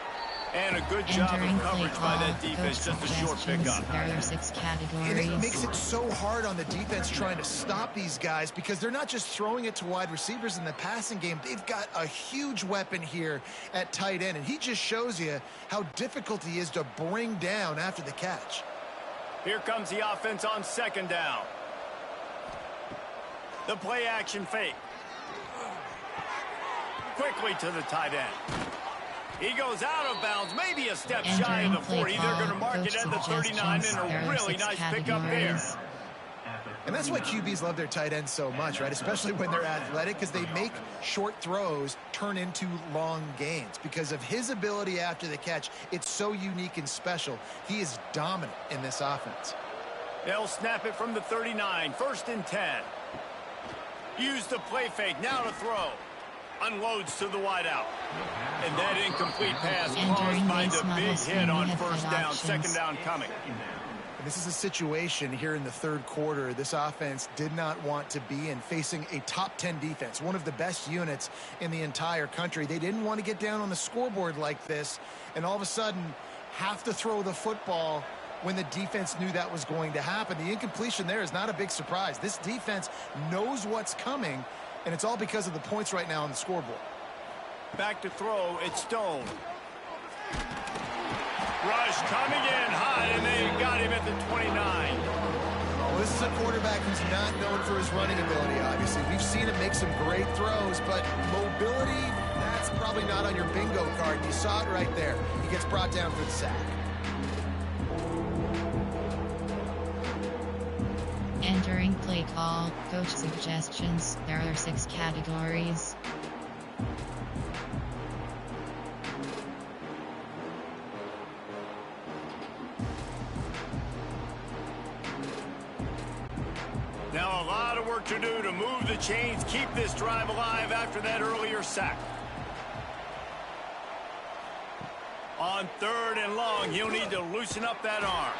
And a good job of coverage by that defense, just a short pickup. There are 6 categories. And it makes it so hard on the defense trying to stop these guys because they're not just throwing it to wide receivers in the passing game. They've got a huge weapon here at tight end, and he just shows you how difficult he is to bring down after the catch. Here comes the offense on second down. The play action fake. Quickly to the tight end. He goes out of bounds, maybe a step shy of the 40. They're going to mark it at the 39, and a really nice pickup there. And that's why QBs love their tight ends so much, right? Especially when they're athletic, because they make short throws turn into long gains. Because of his ability after the catch, it's so unique and special. He is dominant in this offense. They'll snap it from the 39, 1st and 10. Use the play fake, now to throw. Unloads to the wideout. And that incomplete pass caused by the big hit on 1st down, 2nd down coming. This is a situation here in the 3rd quarter this offense did not want to be in, facing a top 10 defense, one of the best units in the entire country. They didn't want to get down on the scoreboard like this and all of a sudden have to throw the football when the defense knew that was going to happen. The incompletion there is not a big surprise. This defense knows what's coming, and it's all because of the points right now on the scoreboard. Back to throw, it's Stone. Rush coming in high, and they got him at the 29. Well, this is a quarterback who's not known for his running ability, obviously. We've seen him make some great throws, but mobility, that's probably not on your bingo card. You saw it right there. He gets brought down for the sack. Entering play call, coach suggestions. There are 6 categories. Now a lot of work to do to move the chains, keep this drive alive after that earlier sack. On 3rd and long, he'll need to loosen up that arm.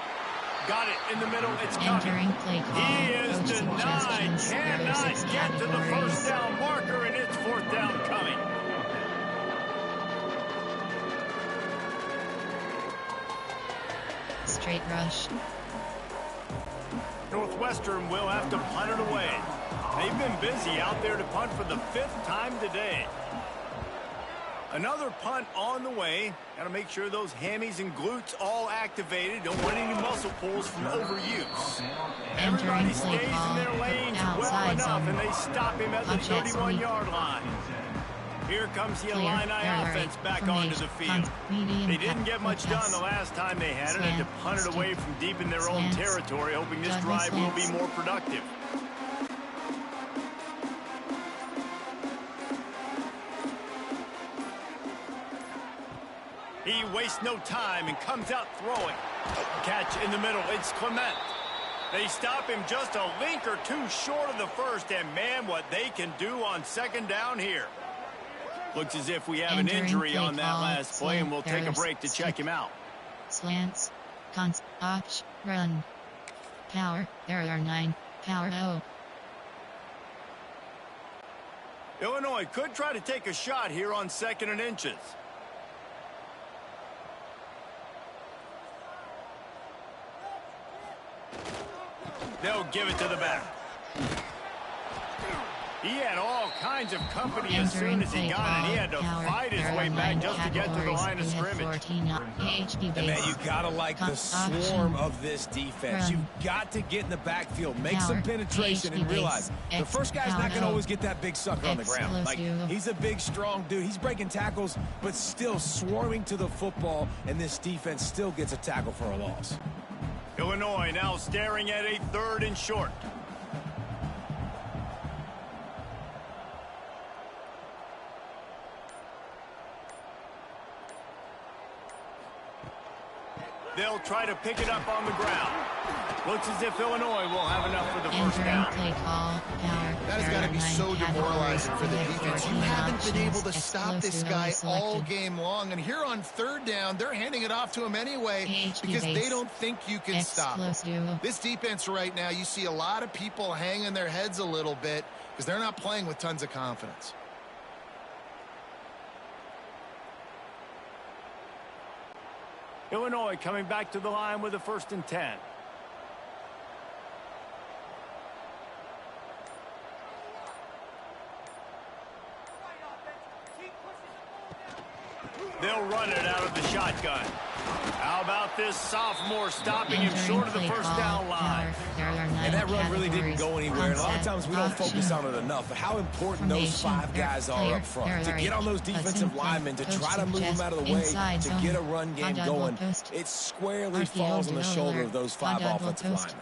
Got it in the middle. It's coming. He is denied. Cannot get to the 1st down marker, and it's 4th down coming. Straight rush. Northwestern will have to punt it away. They've been busy out there to punt for the 5th time today. Another punt on the way. Got to make sure those hammies and glutes all activated. Don't want any muscle pulls from overuse. Everybody stays in their lanes well enough, and they stop him at the 31-yard line. Here comes the Illini offense back onto the field. They didn't get much done the last time they had it, and to punt it away from deep in their own territory, hoping this drive will be more productive. He wastes no time and comes out throwing. Catch in the middle. It's Clement. They stop him just a link or two short of the 1st, and man, what they can do on 2nd down here. Looks as if we have an injury on that last play, and we'll take a break to check him out. Slants, cons, option, run, power. There are 9. Power O. Illinois could try to take a shot here on 2nd and inches. They'll give it to the back. He had all kinds of company as soon as he got it. He had to fight his way back just to get to the line of scrimmage. And man, you gotta like the swarm of this defense. You've got to get in the backfield, make some penetration, and realize the first guy's not going to always get that big sucker on the ground. Like, he's a big, strong dude. He's breaking tackles, but still swarming to the football, and this defense still gets a tackle for a loss. Illinois now staring at a 3rd and short. They'll try to pick it up on the ground. Looks as if Illinois will have enough for the first down. Play call, power, that has got to be so demoralizing for the defense. You haven't been able to stop this guy all game long, and here on third down, they're handing it off to him anyway because they don't think you can stop him. This defense right now, you see a lot of people hanging their heads a little bit because they're not playing with tons of confidence. Illinois coming back to the line with a 1st and 10. They'll run it out of the shotgun. How about this sophomore stopping him short of the first down line? And that run really didn't go anywhere. And a lot of times we don't focus on it enough. But how important those 5 guys are up front. To get on those defensive linemen, to try to move them out of the way, to get a run game going. It squarely falls on the shoulder of those 5 offensive linemen.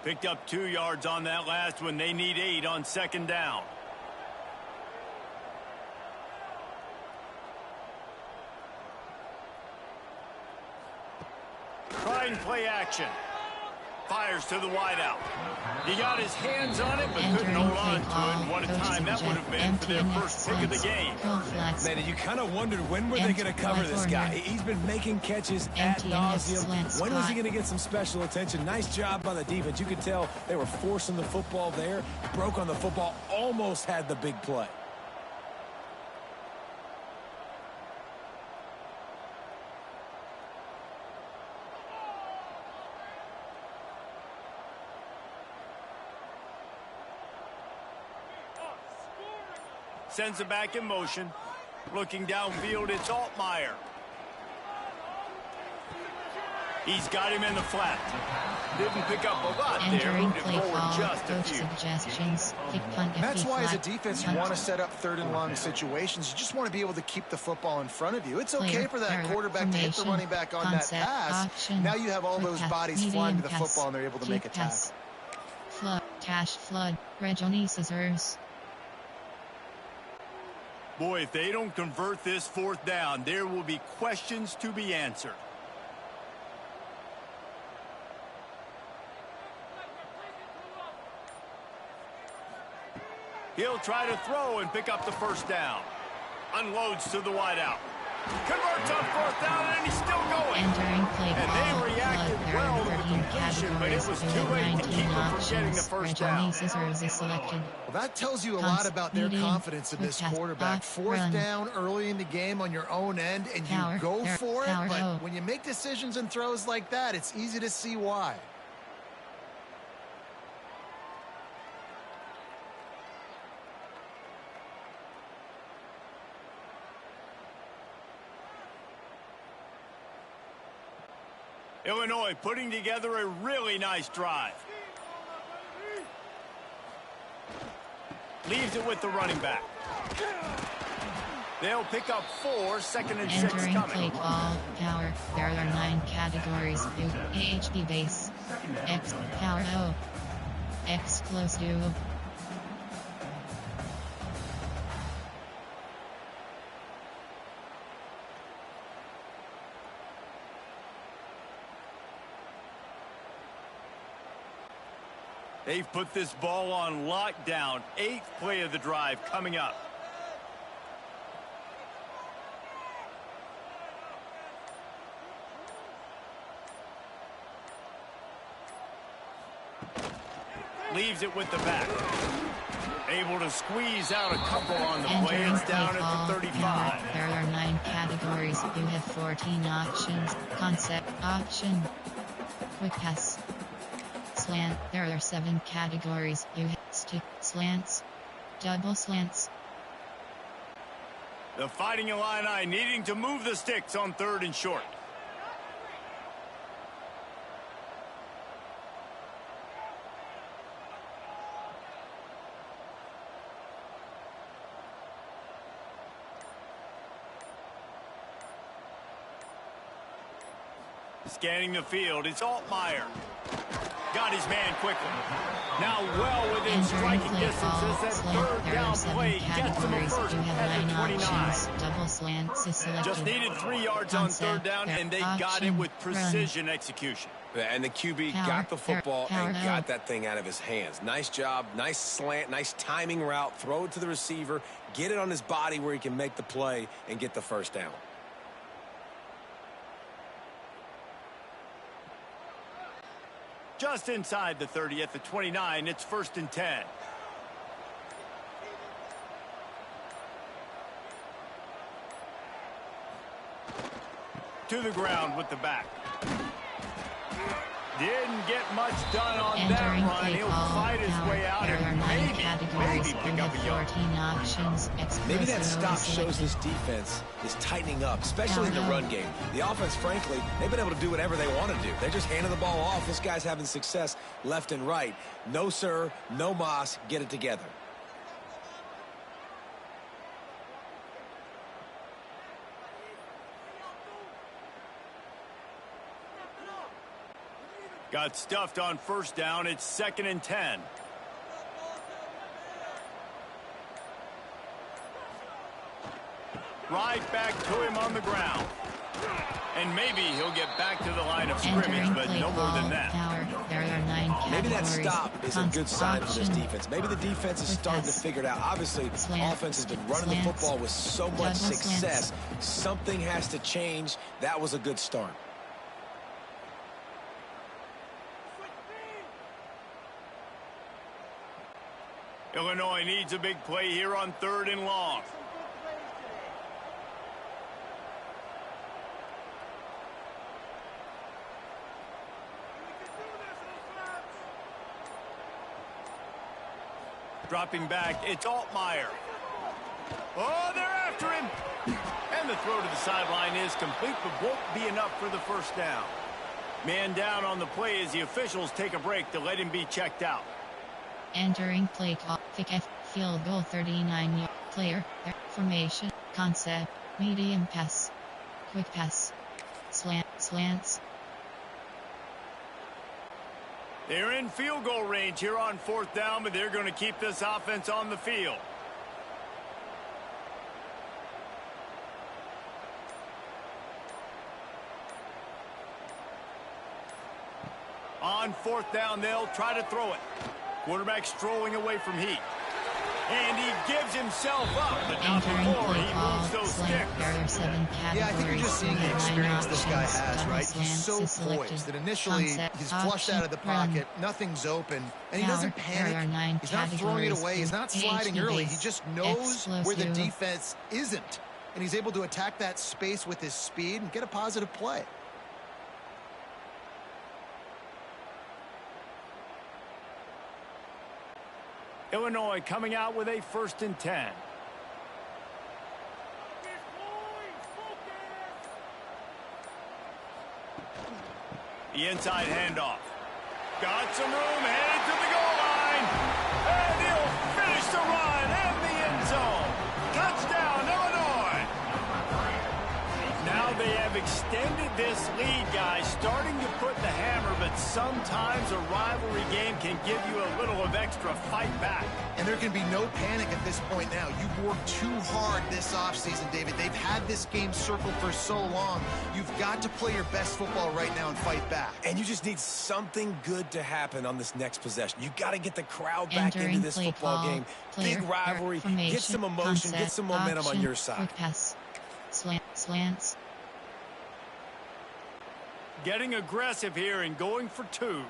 Picked up 2 yards on that last one. They need 8 on 2nd down. Trying play action. Fires to the wideout. He got his hands on it, but couldn't hold on to it. What a time that would have been for their first pick of the game. Man, you kind of wondered when were they going to cover this guy. He's been making catches ad nauseum. When was he going to get some special attention? Nice job by the defense. You could tell they were forcing the football there. Broke on the football, almost had the big play. Sends it back in motion. Looking downfield, it's Altmaier. He's got him in the flat. Didn't pick up a lot there. Moved it forward just a few. Suggestions. That's why as a defense you want to set up 3rd and long situations. You just want to be able to keep the football in front of you. It's okay for that quarterback to hit the running back on that pass. Now you have all those bodies flying to the football and they're able to make a tackle. Flood, cash flood, Reggiani scissors. Boy, if they don't convert this 4th down, there will be questions to be answered. He'll try to throw and pick up the 1st down. Unloads to the wideout. Converts on 4th down, and he's still going. And they reacted well to the completion, but it was too late to keep him from getting the 1st down. Well, that tells you a lot about their confidence in this quarterback. 4th down early in the game on your own end, and you go for it. But when you make decisions and throws like that, it's easy to see why. Illinois putting together a really nice drive. Leaves it with the running back. They'll pick up 4, 2nd and 6 coming. Play call, power. There are 9 categories. AHP base. X power O. X close to. They've put this ball on lockdown. 8th play of the drive coming up. Leaves it with the back. Able to squeeze out a couple on the play. It's down at the 35. There are 9 categories. You have 14 options. Concept option. Quick pass. Slant. There are 7 categories. You have stick, slants, double slants. The Fighting Illini needing to move the sticks on 3rd and short. Scanning the field, it's Altmaier. Got his man quickly. Now well within striking distance as that third down play gets him a first at the 29. Double slants is selected. Just needed 3 yards on third down, and they got it with precision execution. And the QB got the football and got that thing out of his hands. Nice job, nice slant, nice timing route. Throw it to the receiver, get it on his body where he can make the play and get the first down. Just inside the 30 at the 29, it's 1st and 10. To the ground with the back. Didn't get much done on that run. He'll fight his way out and maybe pick up a yard. Maybe that stop shows this defense is tightening up, especially in the run game. The offense, frankly, they've been able to do whatever they want to do. They're just handing the ball off. This guy's having success left and right. No, sir, no mas. Get it together. Got stuffed on 1st down. It's 2nd and 10. Right back to him on the ground. And maybe he'll get back to the line of scrimmage, but no more than that. Maybe that stop is a good sign for this defense. Maybe the defense is starting to figure it out. Obviously, offense has been running the football with so much success. Something has to change. That was a good start. Illinois needs a big play here on 3rd and long. Dropping back, it's Altmaier. Oh, they're after him. And the throw to the sideline is complete, but won't be enough for the 1st down. Man down on the play as the officials take a break to let him be checked out. Entering play clock, kick field goal 39 player, formation, concept, medium pass, quick pass, slants. They're in field goal range here on 4th down, but they're going to keep this offense on the field. On 4th down, they'll try to throw it. Quarterback strolling away from heat. And he gives himself up, but not before he moves those sticks. Yeah, I think you're just seeing the experience this guy has, right? He's so poised that initially he's flushed out of the pocket, nothing's open, and he doesn't panic. He's not throwing it away. He's not sliding early. He just knows where the defense isn't, and he's able to attack that space with his speed and get a positive play. Illinois coming out with a 1st and 10. The inside handoff. Got some room, headed to the goal line. And he'll finish the run and the end zone. Touchdown, Illinois. Now they have extended this lead, guys, starting to put the hammer, but sometimes a rivalry game can give you a little of extra fight back. And there can be no panic at this point now. You've worked too hard this offseason, David. They've had this game circled for so long. You've got to play your best football right now and fight back. And you just need something good to happen on this next possession. You've got to get the crowd back into this football game. Big rivalry. Get some emotion. Get some momentum on your side. Quick pass. Slants. Getting aggressive here and going for 2.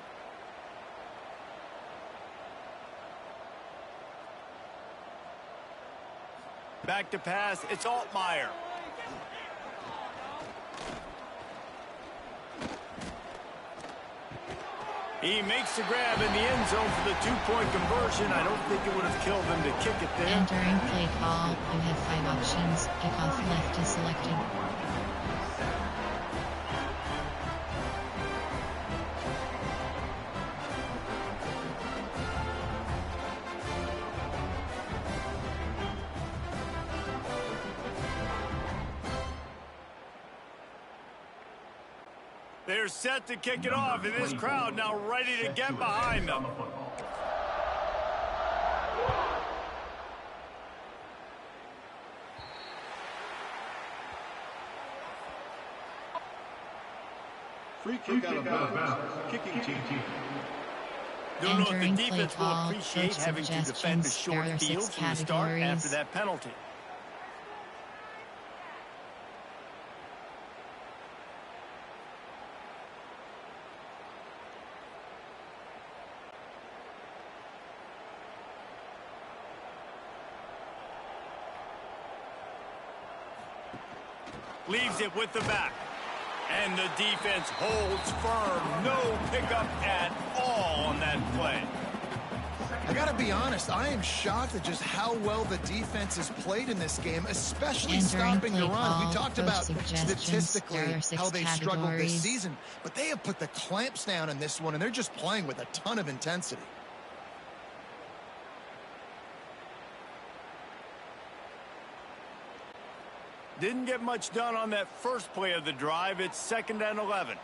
Back to pass, it's Altmaier. He makes the grab in the end zone for the 2-point conversion. I don't think it would have killed them to kick it there. Entering play call, you have 5 options. Kickoff left is selected. They're set to kick it off, and this crowd now ready to get behind them. Free kick out of bounds. Kicking team. Don't know if the defense will appreciate having to defend a short field from the start after that penalty. Leaves it with the back. And the defense holds firm. No pickup at all on that play. I got to be honest, I am shocked at just how well the defense has played in this game, especially stopping the run. We talked about statistically how they've struggled this season, but they have put the clamps down in this one, and they're just playing with a ton of intensity. Didn't get much done on that first play of the drive. It's 2nd and 11.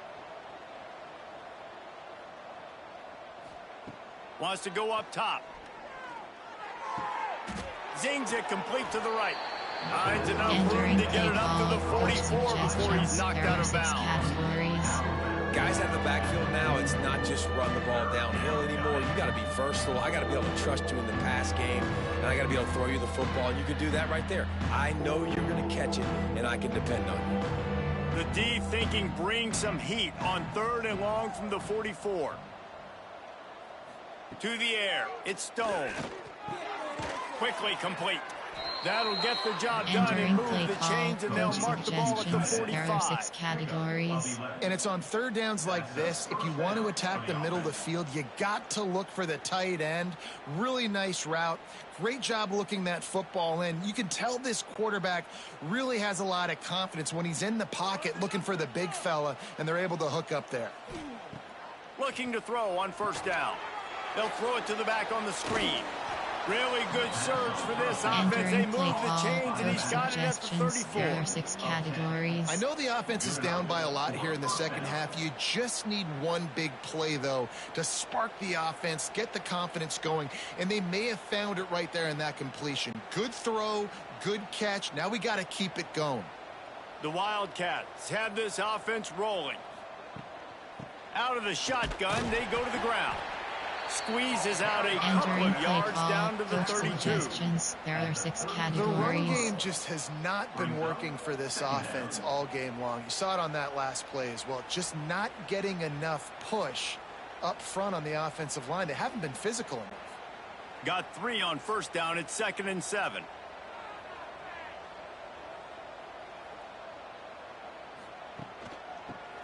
Wants to go up top. Zings it complete to the right. Finds enough room to get it up to the 44 before he's knocked out of bounds. Guys at the backfield now, it's not just run the ball downhill anymore. You got to be versatile. I got to be able to trust you in the pass game, and I got to be able to throw you the football. You can do that right there. I know you're going to catch it, and I can depend on you. The D thinking bring some heat on 3rd and long from the 44. To the air. It's Stone. Quickly complete. That'll get the job done and move the chains, and they'll mark the ball at the 45. Categories. And it's on 3rd downs like this. If you want to attack the middle of the field, you got to look for the tight end. Really nice route. Great job looking that football in. You can tell this quarterback really has a lot of confidence when he's in the pocket looking for the big fella, and they're able to hook up there. Looking to throw on 1st down. They'll throw it to the back on the screen. Really good surge for this offense. They move the chains, and he's got it at the 34. There are 6 categories. I know the offense is down by a lot here in the second half. You just need one big play, though, to spark the offense, get the confidence going, and they may have found it right there in that completion. Good throw, good catch. Now we got to keep it going. The Wildcats have this offense rolling. Out of the shotgun, they go to the ground. Squeezes out a couple of yards down to the 32. There are 6 categories. The run game just has not been working for this offense all game long. You saw it on that last play as well. Just not getting enough push up front on the offensive line. They haven't been physical enough. Got 3 on 1st down. It's 2nd and 7.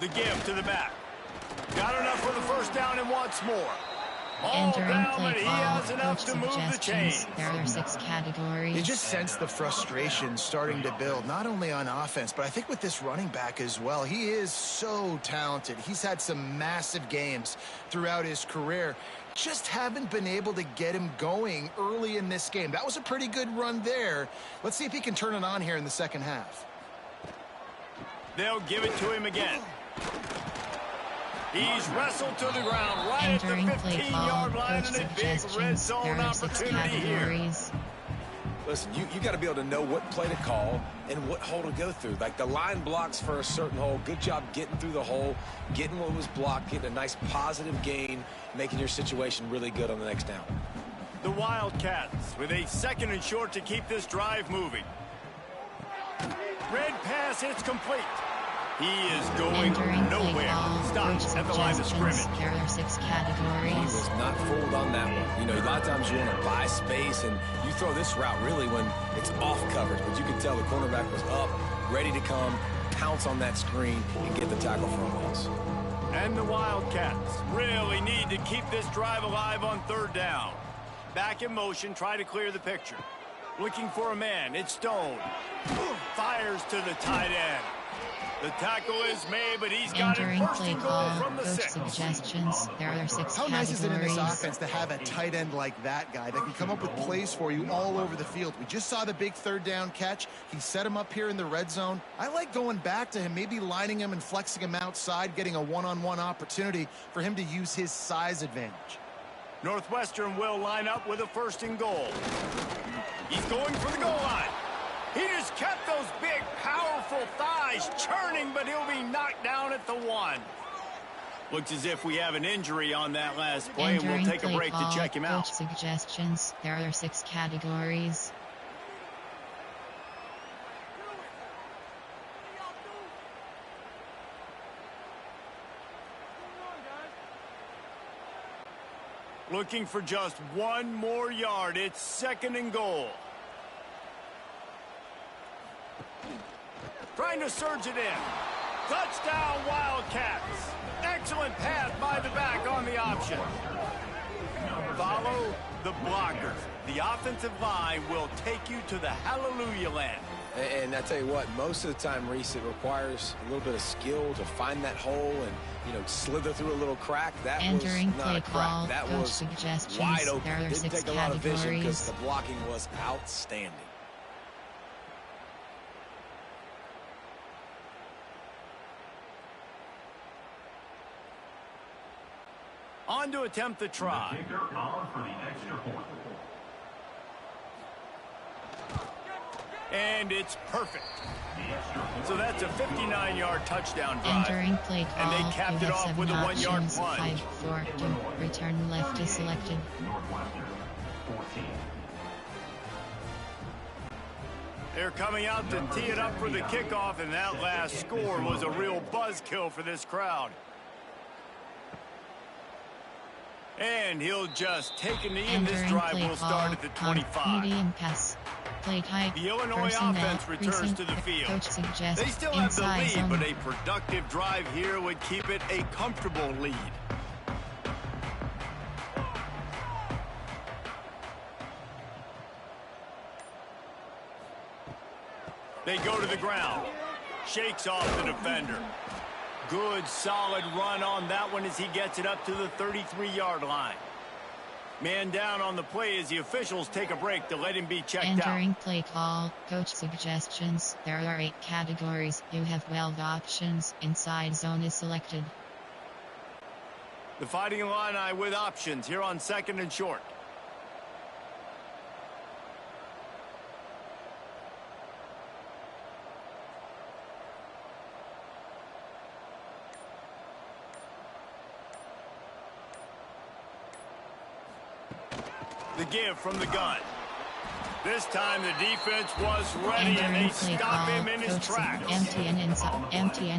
The give to the back. Got enough for the 1st down and wants more. Entering play he call, has enough coach to move the chains. There are 6 categories. You just sense the frustration starting to build, not only on offense, but I think with this running back as well. He is so talented. He's had some massive games throughout his career. Just haven't been able to get him going early in this game. That was a pretty good run there. Let's see if he can turn it on here in the second half. They'll give it to him again. He's wrestled to the ground right at the 15-yard line, and a big red zone opportunity here. Listen, you got to be able to know what play to call and what hole to go through. Like the line blocks for a certain hole. Good job getting through the hole, getting what was blocked, getting a nice positive gain, making your situation really good on the next down. The Wildcats with a 2nd and short to keep this drive moving. Red pass hits complete. He is going nowhere. Stops at the line of scrimmage. There are 6 categories. He was not fooled on that one. You know, a lot of times you want to buy space, and you throw this route really when it's off coverage. But you can tell the cornerback was up, ready to come, pounce on that screen, and get the tackle for a loss. And the Wildcats really need to keep this drive alive on 3rd down. Back in motion, try to clear the picture. Looking for a man. It's Stone. Fires to the tight end. The tackle is made, but he's got it Entering first play and goal call, from the coach 6. suggestions. There are 6 How nice is it in this categories. offense to have a tight end like that guy that can come up with plays for you all over the field? We just saw the big third down catch. He set him up here in the red zone. I like going back to him, maybe lining him and flexing him outside, getting a one-on-one opportunity for him to use his size advantage. Northwestern will line up with a first and goal. He's going for the goal line. He just kept those big, powerful thighs churning, but he'll be knocked down at the 1. Looks as if we have an injury on that last play, and we'll take a break to check him out. Coach suggestions. There are 6 categories. Looking for just 1 more yard. It's second and goal. Trying to surge it in. Touchdown, Wildcats. Excellent pass by the back on the option. Follow the blockers. The offensive line will take you to the hallelujah land. And I tell you what, most of the time, Reese, it requires a little bit of skill to find that hole and, slither through a little crack. That Entering was not play a crack. call, that coach was suggestions. wide open. There are Didn't 6 take a lot of vision because categories. the blocking was outstanding. On to attempt the try. Kicker on for the extra point. And it's perfect. So that's a 59-yard touchdown drive. Entering play call. And they capped you it have off 7 with a 1-yard options. plunge. 5, 4, 2. Return left is selected. Northwestern 14. They're coming out to tee it up for the kickoff, and that last score was a real buzzkill for this crowd. And he'll just take a knee, and this drive will start at the 25. Medium pass. Play type. The Illinois personnel, offense returns to the field. Coach suggests They still have the inside lead, zone. but a productive drive here would keep it a comfortable lead. They go to the ground. Shakes off the defender. Good, solid run on that one as he gets it up to the 33-yard line. Man down on the play as the officials take a break to let him be checked Entering out. play call, coach suggestions. There are 8 categories. You have 12 options. Inside zone is selected. The Fighting Illini with options here on second and short. The give from the gun. This time the defense was ready, and they stop him in his tracks.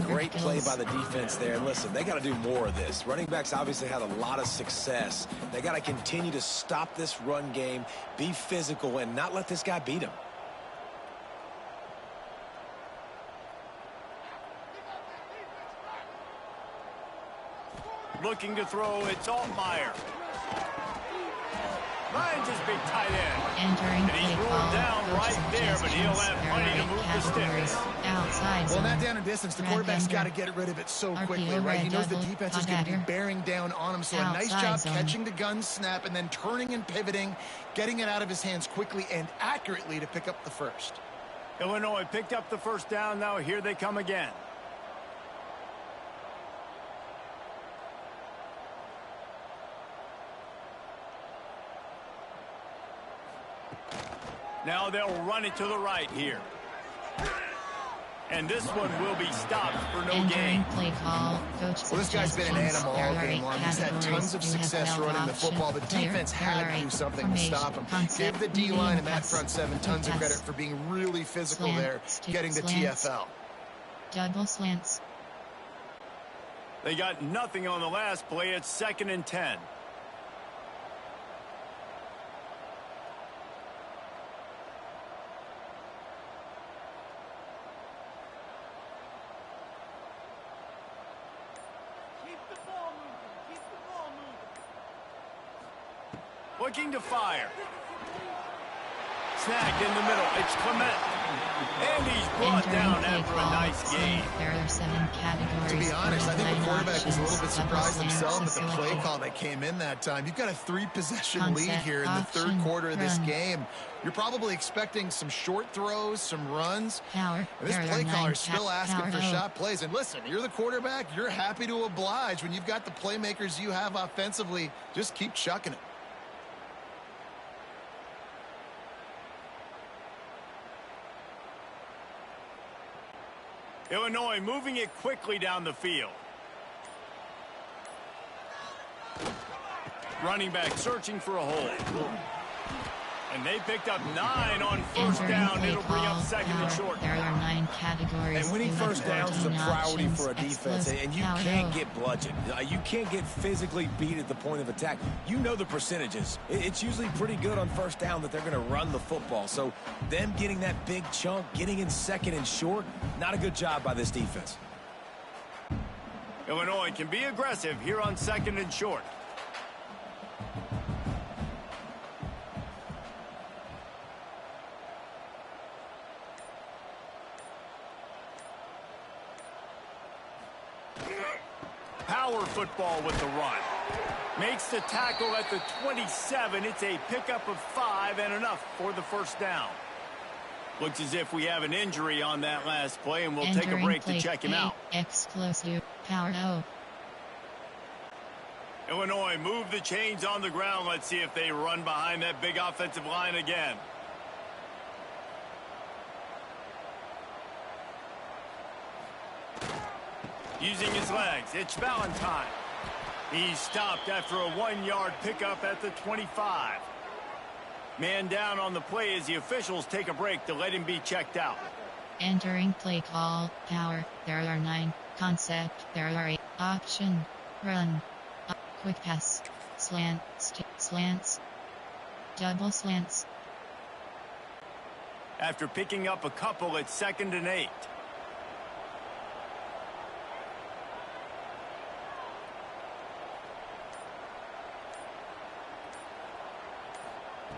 Great play by the defense there. And listen, they got to do more of this. Running backs obviously had a lot of success. They got to continue to stop this run game, be physical, and not let this guy beat him. Looking to throw, it's Altmaier. Finds his big tight end. Entering And he's play ruled call, down coach right there, but he'll have suggestions. plenty to There are move 8 the categories. sticks. Outside Well, zone. that down and distance, the Red quarterback's got to vendor. get rid of it so RPO quickly, right? He knows the red defense is double, going to be dagger. bearing down on him, so a nice Outside job zone. catching the gun snap and then turning and pivoting, getting it out of his hands quickly and accurately to pick up the first. Illinois picked up the first down. Now here they come again. Now they'll run it to the right here. And this one will be stopped for no Entering gain. play call, coach Well, this guy's been an animal There all are game 8 long. He's had tons of categories. You have success 12 running the football. The options. defense Player, had there to are do 8 something to stop him. concept, Give the medium D-line and that pass, front 7 tons of pass. credit for being really physical Slant, there, stick, getting the slants. TFL. Double slants. They got nothing on the last play. It's second and 10. Looking to fire. Snagged in the middle. It's Clement. And he's brought down after a nice gain. There are 7 categories. To be honest, I think the quarterback was a little bit surprised himself at the play call that came in that time. You've got a 3-possession lead here in the third quarter of this game. You're probably expecting some short throws, some runs. And this play caller is still asking for shot plays. And listen, you're the quarterback. You're happy to oblige. When you've got the playmakers you have offensively, just keep chucking it. Illinois moving it quickly down the field. Running back searching for a hole. And they picked up 9 on first down. It'll bring up second and short. There are 9 categories. And winning first downs is a priority for a defense, and you can't get bludgeoned. You can't get physically beat at the point of attack. You know the percentages. It's usually pretty good on first down that they're going to run the football. So them getting that big chunk, getting in second and short, not a good job by this defense. Illinois can be aggressive here on second and short. Power football with the run. Makes the tackle at the 27. It's a pickup of 5 and enough for the first down. Looks as if we have an injury on that last play, and we'll take a break to check him out. Explosive power O. Illinois move the chains on the ground. Let's see if they run behind that big offensive line again. Using his legs, it's Valentine. He's stopped after a 1-yard pickup at the 25. Man down on the play as the officials take a break to let him be checked out. Entering play call, power, there are 9, concept, there are 8, option, run, quick pass, slant, slants, double slants. After picking up a couple, it's 2nd and 8.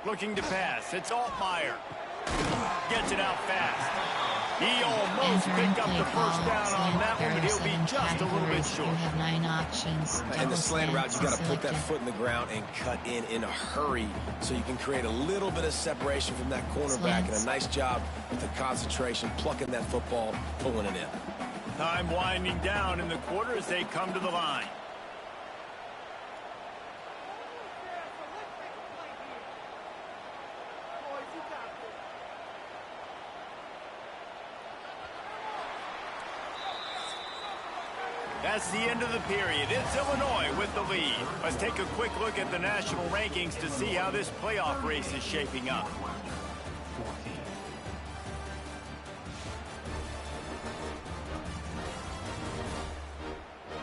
Looking to pass. It's Altmaier. Gets it out fast. He almost picked up the first down on that one, but he'll be just a little bit short. You have 9 options. And the slant route, you got to put that foot in the ground and cut in a hurry so you can create a little bit of separation from that cornerback. And a nice job with the concentration, plucking that football, pulling it in. Time winding down in the quarter as they come to the line. That's the end of the period. It's Illinois with the lead. Let's take a quick look at the national rankings to see how this playoff race is shaping up.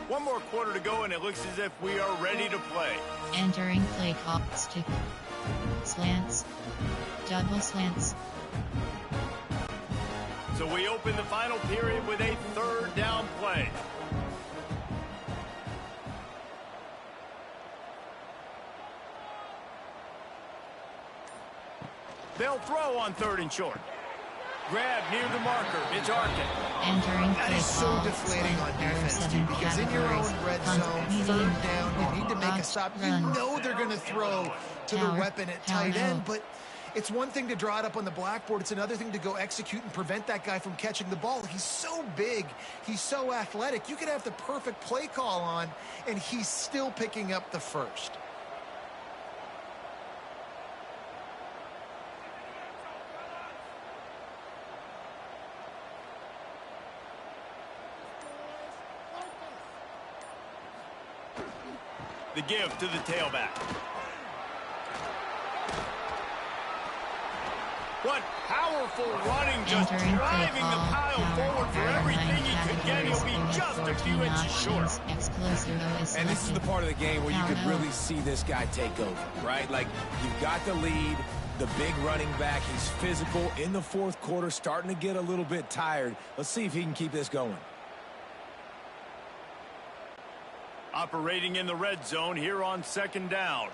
One more quarter to go, and it looks as if we are ready to play. Entering play call, stick, slants, double slants. So we open the final period with a 3rd down play. They'll throw on 3rd and short. Grab near the marker. It's Arkin. Entering that is so deflating on defense, too, because in your own red zone, 3rd down, you need to make a stop. You know they're going to throw to the weapon at tight end, but it's one thing to draw it up on the blackboard. It's another thing to go execute and prevent that guy from catching the ball. He's so big. He's so athletic. You could have the perfect play call on, and he's still picking up the first. The give to the tailback. What powerful running, just driving the pile forward for everything he could get. He'll be just a few inches short. And this is the part of the game where you could really see this guy take over, right? Like, you've got the lead, the big running back. He's physical in the 4th quarter, starting to get a little bit tired. Let's see if he can keep this going. Operating in the red zone here on 2nd down.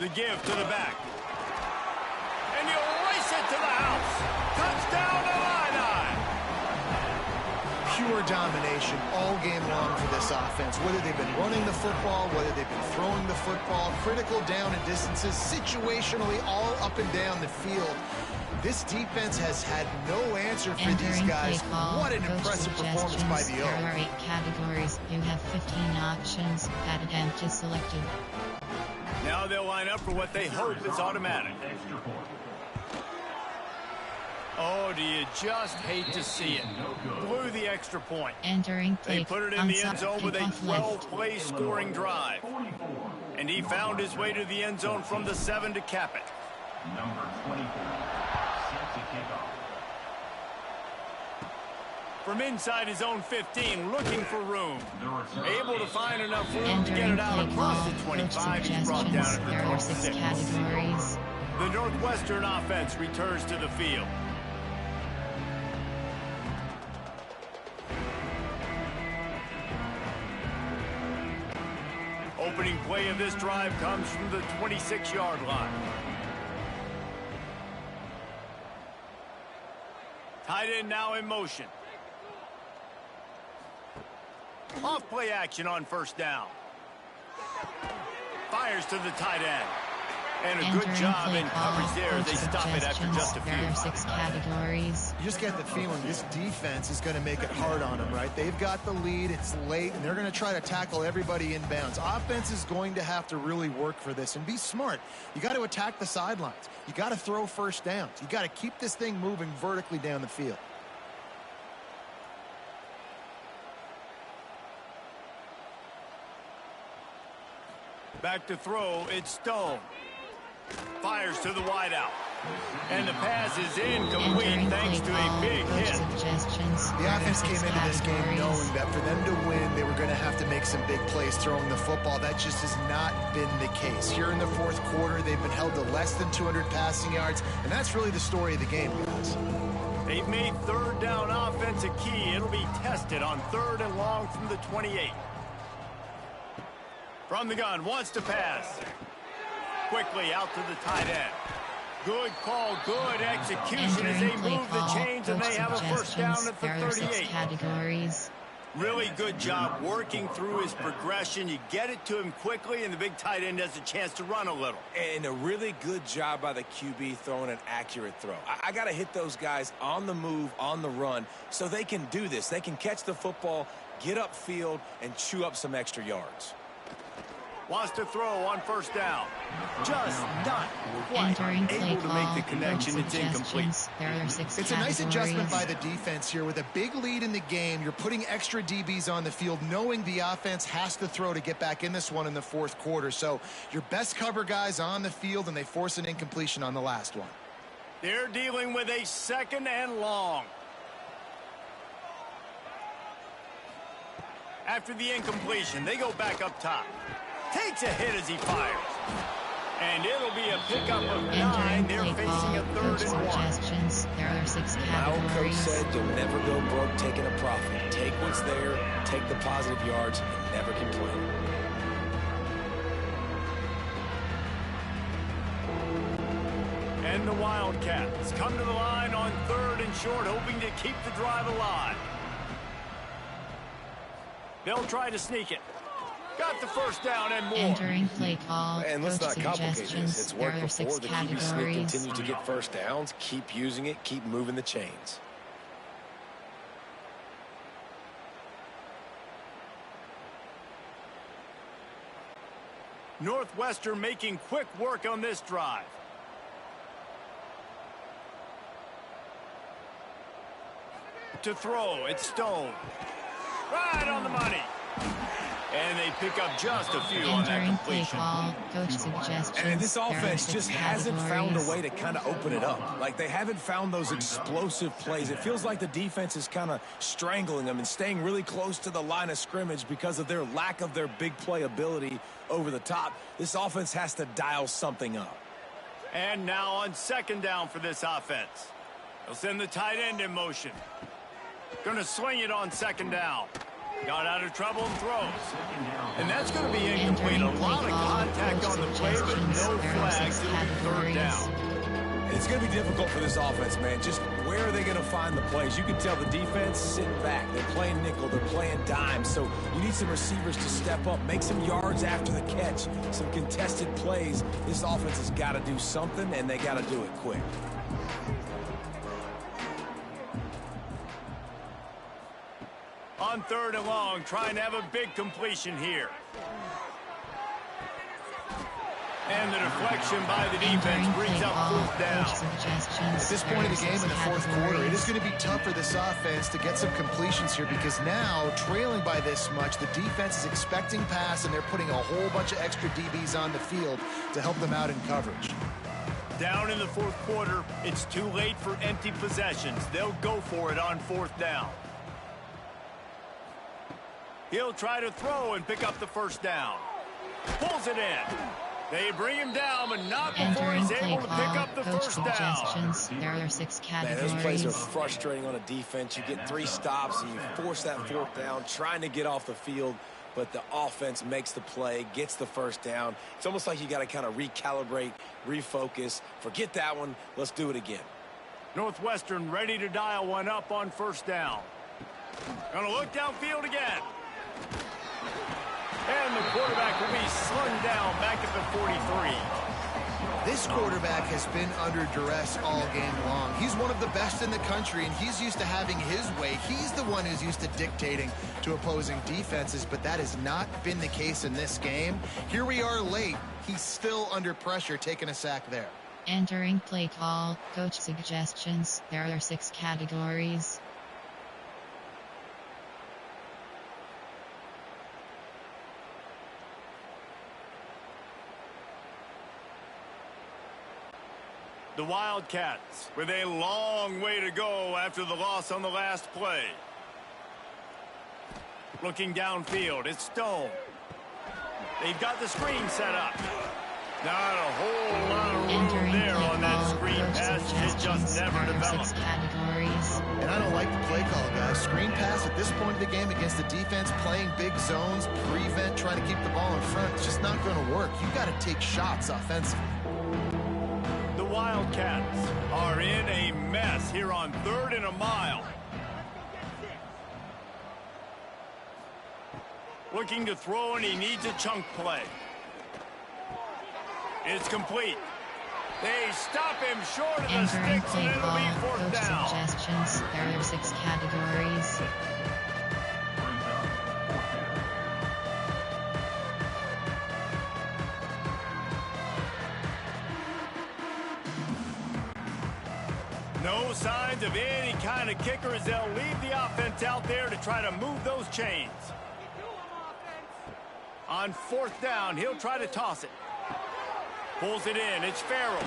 The give to the back. And you'll race it to the house. Touchdown, Illini. Pure domination all game long for this offense. Whether they've been running the football, whether they've been throwing the football, critical down and distances, situationally all up and down the field. This defense has had no answer for these guys. What an impressive performance by the O. There are 8 categories. You have 15 options. That attempt is selected. Now they'll line up for what they hope is automatic. Oh, do you just hate to see it? Blew the extra point. Entering They put it in the end zone with a 12-play scoring drive. And he found his way to the end zone from the 7 to cap it. Number 24, set to kick off. From inside his own 15, looking for room. Able to find enough room to get it out across the 25. He's brought down at the 26. Categories. The Northwestern offense returns to the field. Opening play of this drive comes from the 26-yard line. Tight end now in motion. Off play action on first down. Fires to the tight end. And a good job in coverage there. They stop it after just a few. There are 6 categories. You just get the feeling this defense is going to make it hard on them, right? They've got the lead. It's late, and they're going to try to tackle everybody inbounds. Offense is going to have to really work for this and be smart. You got to attack the sidelines. You got to throw first downs. You got to keep this thing moving vertically down the field. Back to throw, it's Stone. Fires to the wideout. And the pass is incomplete thanks to a big hit. The offense came into this game knowing that for them to win, they were going to have to make some big plays throwing the football. That just has not been the case. Here in the fourth quarter, they've been held to less than 200 passing yards, and that's really the story of the game, guys. They've made third down offense a key. It'll be tested on 3rd and long from the 28. From the gun, wants to pass. Quickly out to the tight end. Good call, good execution as they move the chains, and they have a first down at the 38. Categories. Really good job working through his progression. You get it to him quickly, and the big tight end has a chance to run a little. And a really good job by the QB throwing an accurate throw. I got to hit those guys on the move, on the run, so they can do this. They can catch the football, get upfield, and chew up some extra yards. Wants to throw on first down. Just not quite able to make the connection. It's incomplete. It's a nice adjustment by the defense here. With a big lead in the game, you're putting extra DBs on the field, knowing the offense has to throw to get back in this one in the fourth quarter. So your best cover guys on the field, and they force an incompletion on the last one. They're dealing with a 2nd and long. After the incompletion, they go back up top. Takes a hit as he fires. And it'll be a pickup of 9. They're facing a 3rd and 1. There are 6 categories. My old coach said you'll never go broke taking a profit. Take what's there, take the positive yards, and never complain. And the Wildcats come to the line on 3rd and short, hoping to keep the drive alive. They'll try to sneak it. Got the first down and more. Entering play call. And let's not complicate this. It's worked there are before. 6 The categories. QB sneak continues to get first downs. Keep using it. Keep moving the chains. Northwestern making quick work on this drive. To throw, it's Stone. Right on the money. And they pick up just a few on that completion. Coach suggestions. And this offense just hasn't found a way to kind of open it up. Like, they haven't found those explosive plays. It feels like the defense is kind of strangling them and staying really close to the line of scrimmage because of their lack of their big play ability over the top. This offense has to dial something up. And now on 2nd down for this offense. They'll send the tight end in motion. Going to swing it on 2nd down. Got out of trouble and throws. And that's going to be incomplete. A lot of contact on the play, but no flags. It'll be 3rd down. It's going to be difficult for this offense, man. Just where are they going to find the plays? You can tell the defense sitting back. They're playing nickel. They're playing dime. So you need some receivers to step up, make some yards after the catch, some contested plays. This offense has got to do something, and they got to do it quick. On 3rd and long, trying to have a big completion here. And the deflection by the defense brings up 4th down. At this point of the game in the 4th quarter, it is going to be tough for this offense to get some completions here because now, trailing by this much, the defense is expecting pass and they're putting a whole bunch of extra DBs on the field to help them out in coverage. Down in the 4th quarter, it's too late for empty possessions. They'll go for it on 4th down. He'll try to throw and pick up the 1st down. Pulls it in. They bring him down, but not before he's able to pick up the 1st down. There are 6 categories. Man, those plays are frustrating on a defense. You get 3 stops and you force that 4th down, trying to get off the field, but the offense makes the play, gets the 1st down. It's almost like you got to kind of recalibrate, refocus. Forget that one. Let's do it again. Northwestern ready to dial one up on 1st down. Gonna look downfield again. And the quarterback will be slung down back at the 43. This quarterback has been under duress all game long. He's one of the best in the country, and he's used to having his way. He's the one who's used to dictating to opposing defenses, but that has not been the case in this game. Here we are late. He's still under pressure, taking a sack there. Entering play call, coach suggestions. There are 6 categories. The Wildcats with a long way to go after the loss on the last play. Looking downfield, it's Stone. They've got the screen set up. Not a whole lot of room there on that screen pass. It just never developed. And I don't like the play call, guys. Screen pass at this point of the game against the defense, playing big zones, prevent, trying to keep the ball in front. It's just not going to work. You got to take shots offensively. The Wildcats are in a mess here on 3rd and a mile. Looking to throw, and he needs a chunk play. It's complete. They stop him short of the sticks, and it'll be 4th down. Suggestions. There are 6 categories. No signs of any kind of kicker as they'll leave the offense out there to try to move those chains. On 4th down, he'll try to toss it. Pulls it in. It's Farrell.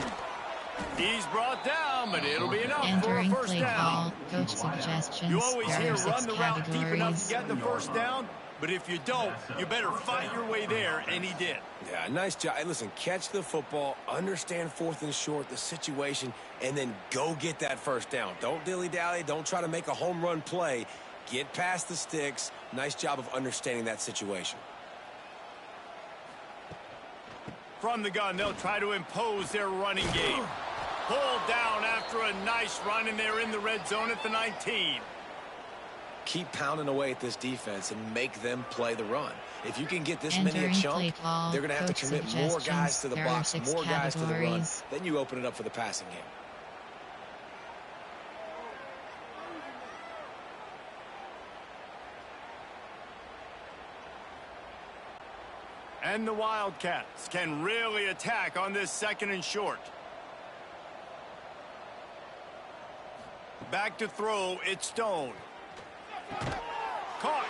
He's brought down, but it'll be enough for a 1st down. Coach suggestions. You always hear run the route deep enough to get the 1st down, but if you don't, you better fight your way there, and he did. Yeah, nice job. Hey, listen, catch the football, understand 4th and short, the situation, and then go get that 1st down. Don't dilly-dally. Don't try to make a home run play. Get past the sticks. Nice job of understanding that situation. From the gun, they'll try to impose their running game. Pulled down after a nice run, and they're in the red zone at the 19. Keep pounding away at this defense and make them play the run. If you can get this many a chunk, they're going to have to commit more guys to the box, more guys to the run. Then you open it up for the passing game. And the Wildcats can really attack on this 2nd and short. Back to throw, it's Stone. Caught.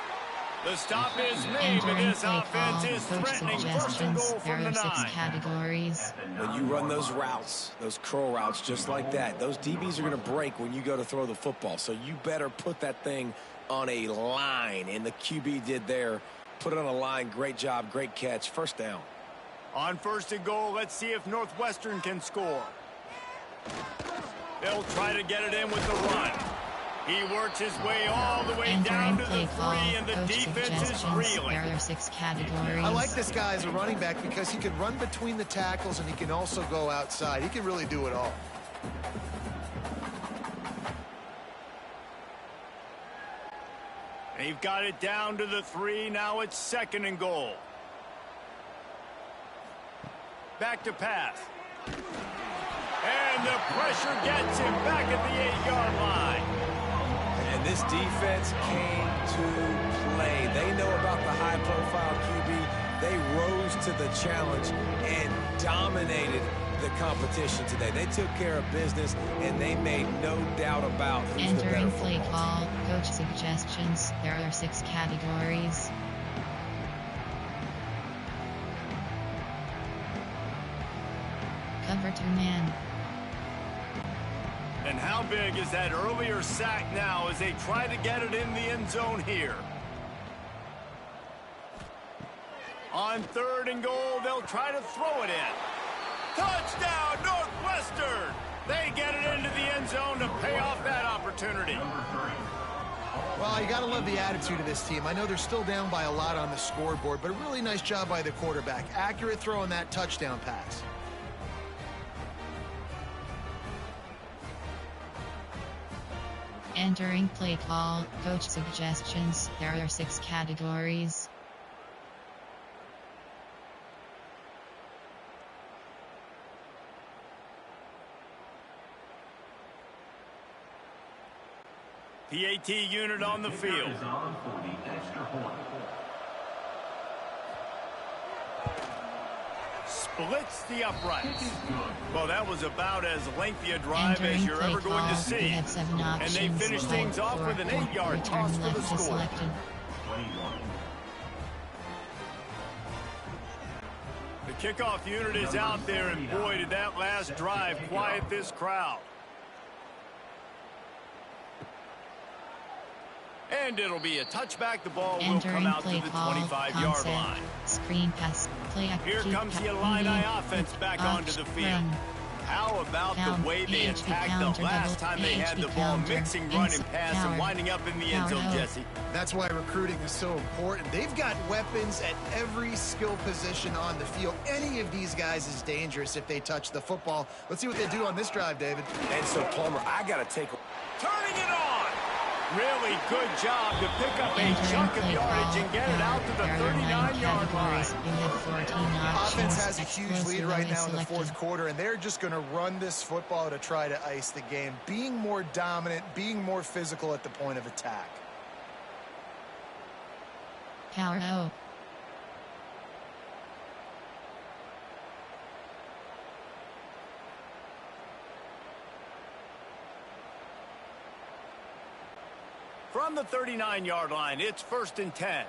The stop is made, but this offense is threatening 1st and goal from the 9. Categories. When you run those routes, those curl routes just like that, those DBs are going to break when you go to throw the football. So you better put that thing on a line, and the QB did there. Put it on a line. Great job. Great catch. 1st down. On 1st and goal, let's see if Northwestern can score. They'll try to get it in with the run. He works his way all the way down to the 3, and the defense is reeling. There are 6 categories. I like this guy as a running back because he can run between the tackles and he can also go outside. He can really do it all. They've got it down to the 3. Now it's 2nd and goal. Back to pass. And the pressure gets him back at the 8-yard line. And this defense came to play. They know about the high-profile QB. They rose to the challenge and dominated the competition today. They took care of business, and they made no doubt about who's the better Entering football play team. call, coach suggestions. There are 6 categories. Cover 2 man. And how big is that earlier sack now as they try to get it in the end zone here? On 3rd and goal, they'll try to throw it in. Touchdown, Northwestern! They get it into the end zone to pay off that opportunity. Well, you got to love the attitude of this team. I know they're still down by a lot on the scoreboard, but a really nice job by the quarterback. Accurate throw on that touchdown pass. Entering play call, coach suggestions. There are 6 categories. PAT unit on the field. Is on for the extra point. Splits the uprights. Well, that was about as lengthy a drive Entering as you're play ever going call, to see. you have 7 And options. they finish things off with an 8-yard toss for the Return left is score. selected. 21. The kickoff unit is out there, and boy, did that last drive quiet this crowd. And it'll be a touchback. The ball will come Entering out to play the call, 25-yard concept, line. screen pass, play Here comes the Illini offense back onto the field. How about the way they attacked the last time they had the ball, mixing run and pass and winding up in the end zone, Jesse? That's why recruiting is so important. They've got weapons at every skill position on the field. Any of these guys is dangerous if they touch the football. Let's see what they do on this drive, David. And so, Palmer, I got to take Turning it on! Really good job to pick up a chunk of yardage and get it out to the 39-yard line. Offense has a huge lead right now in the 4th quarter, and they're just going to run this football to try to ice the game, being more dominant, being more physical at the point of attack. Power O. From the 39-yard line, it's 1st and 10.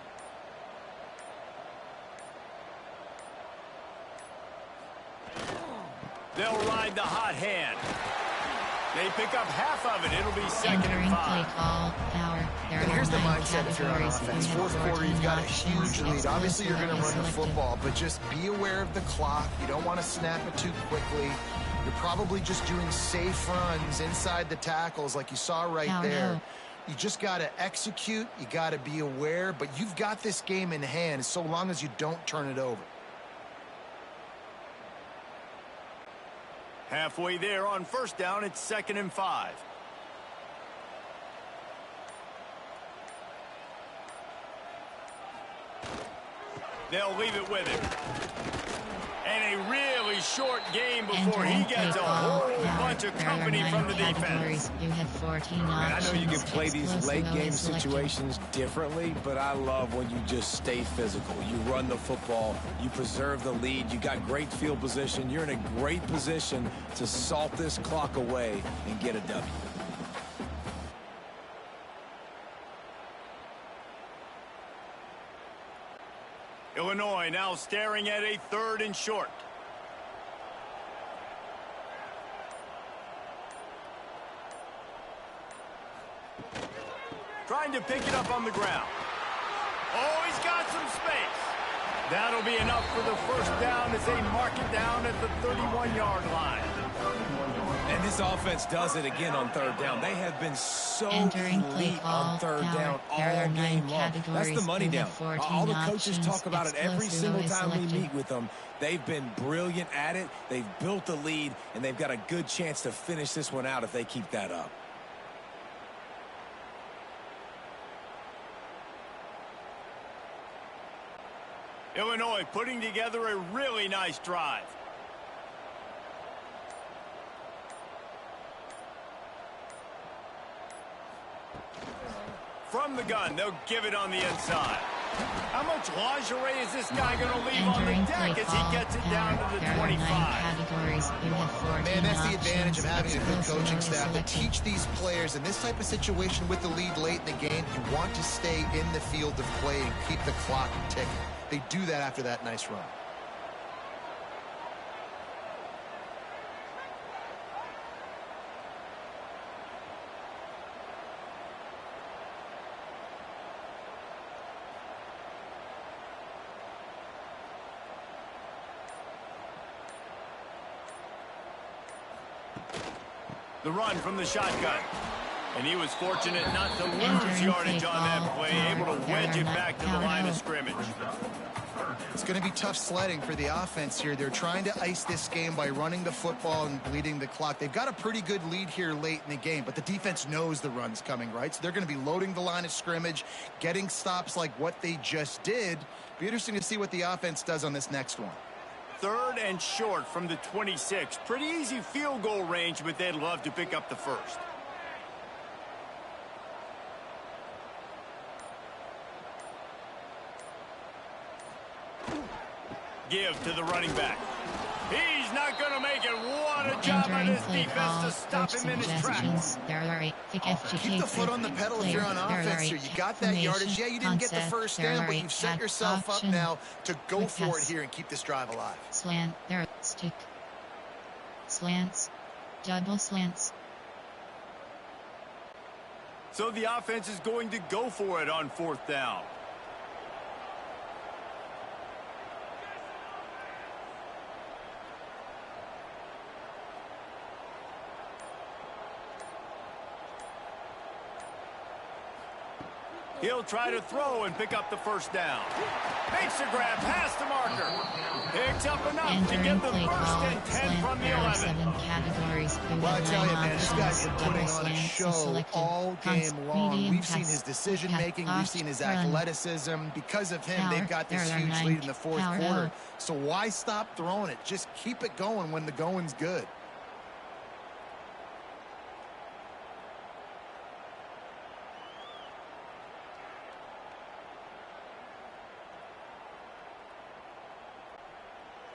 They'll ride the hot hand. They pick up half of it. It'll be 2nd Entering and play 5. call, power. There And are here's the 9 mindset if you're on categories. offense. You have 4th quarter, you've got a 14 huge lead. options. Obviously, you're going to run the Selected. football, but just be aware of the clock. You don't want to snap it too quickly. You're probably just doing safe runs inside the tackles like you saw right Power there. O. You just got to execute. You got to be aware, but you've got this game in hand so long as you don't turn it over. Halfway there on 1st down, it's 2nd and 5. They'll leave it with him. And a really short game before he gets a whole bunch of company from the defense. You have 14 And I options. know you can play these Explosive late game always selected. situations differently, but I love when you just stay physical. You run the football, you preserve the lead, you got great field position, you're in a great position to salt this clock away and get a W. Illinois now staring at a 3rd and short. Trying to pick it up on the ground. Oh, he's got some space. That'll be enough for the 1st down as they mark it down at the 31-yard line. And this offense does it again on third down. They have been so elite on third down all game long. That's the money down. All the coaches talk about it every single time we meet with them. They've been brilliant at it. They've built the lead, and they've got a good chance to finish this one out if they keep that up. Illinois putting together a really nice drive. From the gun, they'll give it on the inside. How much lingerie is this guy going to leave on the deck as he gets it down to the 25? Man, that's the advantage of having a good coaching staff to teach these players in this type of situation with the lead late in the game. You want to stay in the field of play and keep the clock ticking. They do that after that nice run. The run from the shotgun. And he was fortunate not to lose yardage on that play, able to wedge it back to the line of scrimmage. It's going to be tough sledding for the offense here. They're trying to ice this game by running the football and bleeding the clock. They've got a pretty good lead here late in the game, but the defense knows the run's coming, right? So they're going to be loading the line of scrimmage, getting stops like what they just did. Be interesting to see what the offense does on this next one. Third and short from the 26. Pretty easy field goal range, but they'd love to pick up the first. Give to the running back. He's not going to make it. What a job by this defense to stop him in his tracks. Keep the foot on the pedal if you're on offense here. You got that yardage. Yeah, you didn't get the first down, but you've set yourself up now to go for it here and keep this drive alive. Slant, there, stick. Slants, double slants. So the offense is going to go for it on fourth down. He'll try to throw and pick up the first down. Makes a grab past the marker. Picks up enough to get the first and 10 from the 11. Well, I tell you, man, this guy's been putting on a show all game long. We've seen his decision-making. We've seen his athleticism. Because of him, they've got this huge lead in the fourth quarter. So why stop throwing it? Just keep it going when the going's good.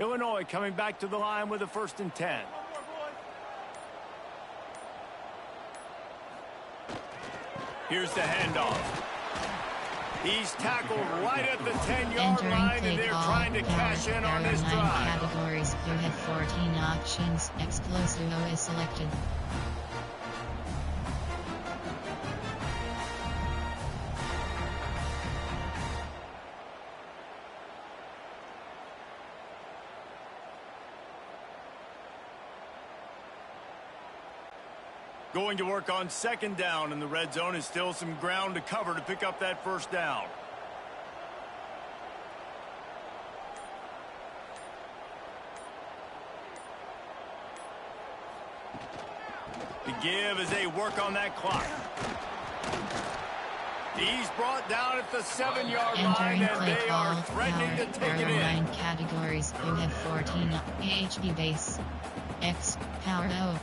Illinois coming back to the line with a first and 10. Here's the handoff. He's tackled right at the 10-yard line, and they're trying to cash in on this drive. Categories. You have 14 options. Explosivo is selected. Going to work on second down, and the red zone is still some ground to cover to pick up that first down. The give as they work on that clock. He's brought down at the 7-yard line, and they are threatening to take it in. 9 categories. You have 14. AHB base. X. Power O.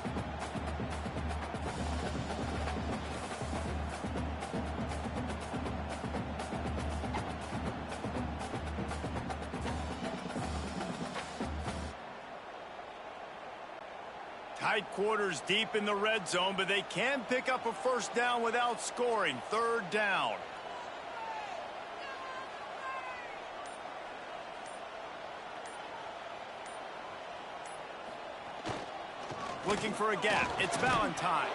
Tight quarters deep in the red zone, but they can pick up a first down without scoring. Third down. Looking for a gap. It's Valentine.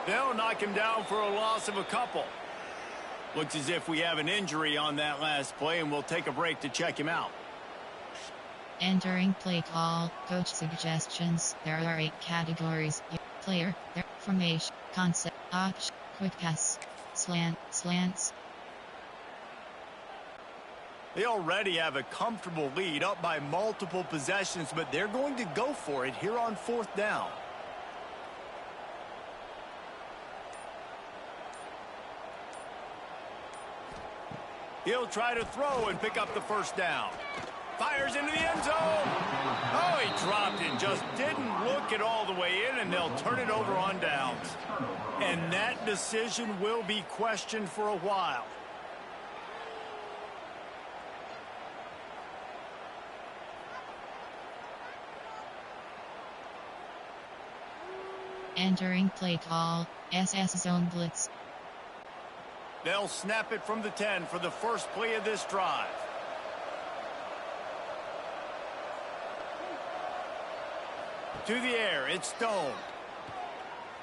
They'll knock him down for a loss of a couple. Looks as if we have an injury on that last play, and we'll take a break to check him out. Entering play call, coach suggestions. There are 8 categories. Player, formation, concept, option, quick pass, slants. They already have a comfortable lead, up by multiple possessions, but they're going to go for it here on 4th down. He'll try to throw and pick up the first down. Fires into the end zone. Oh, he dropped it. Just didn't look it all the way in, and they'll turn it over on downs. And that decision will be questioned for a while. Entering play call, SS Zone Blitz. They'll snap it from the 10 for the first play of this drive. To the air, it's Stone.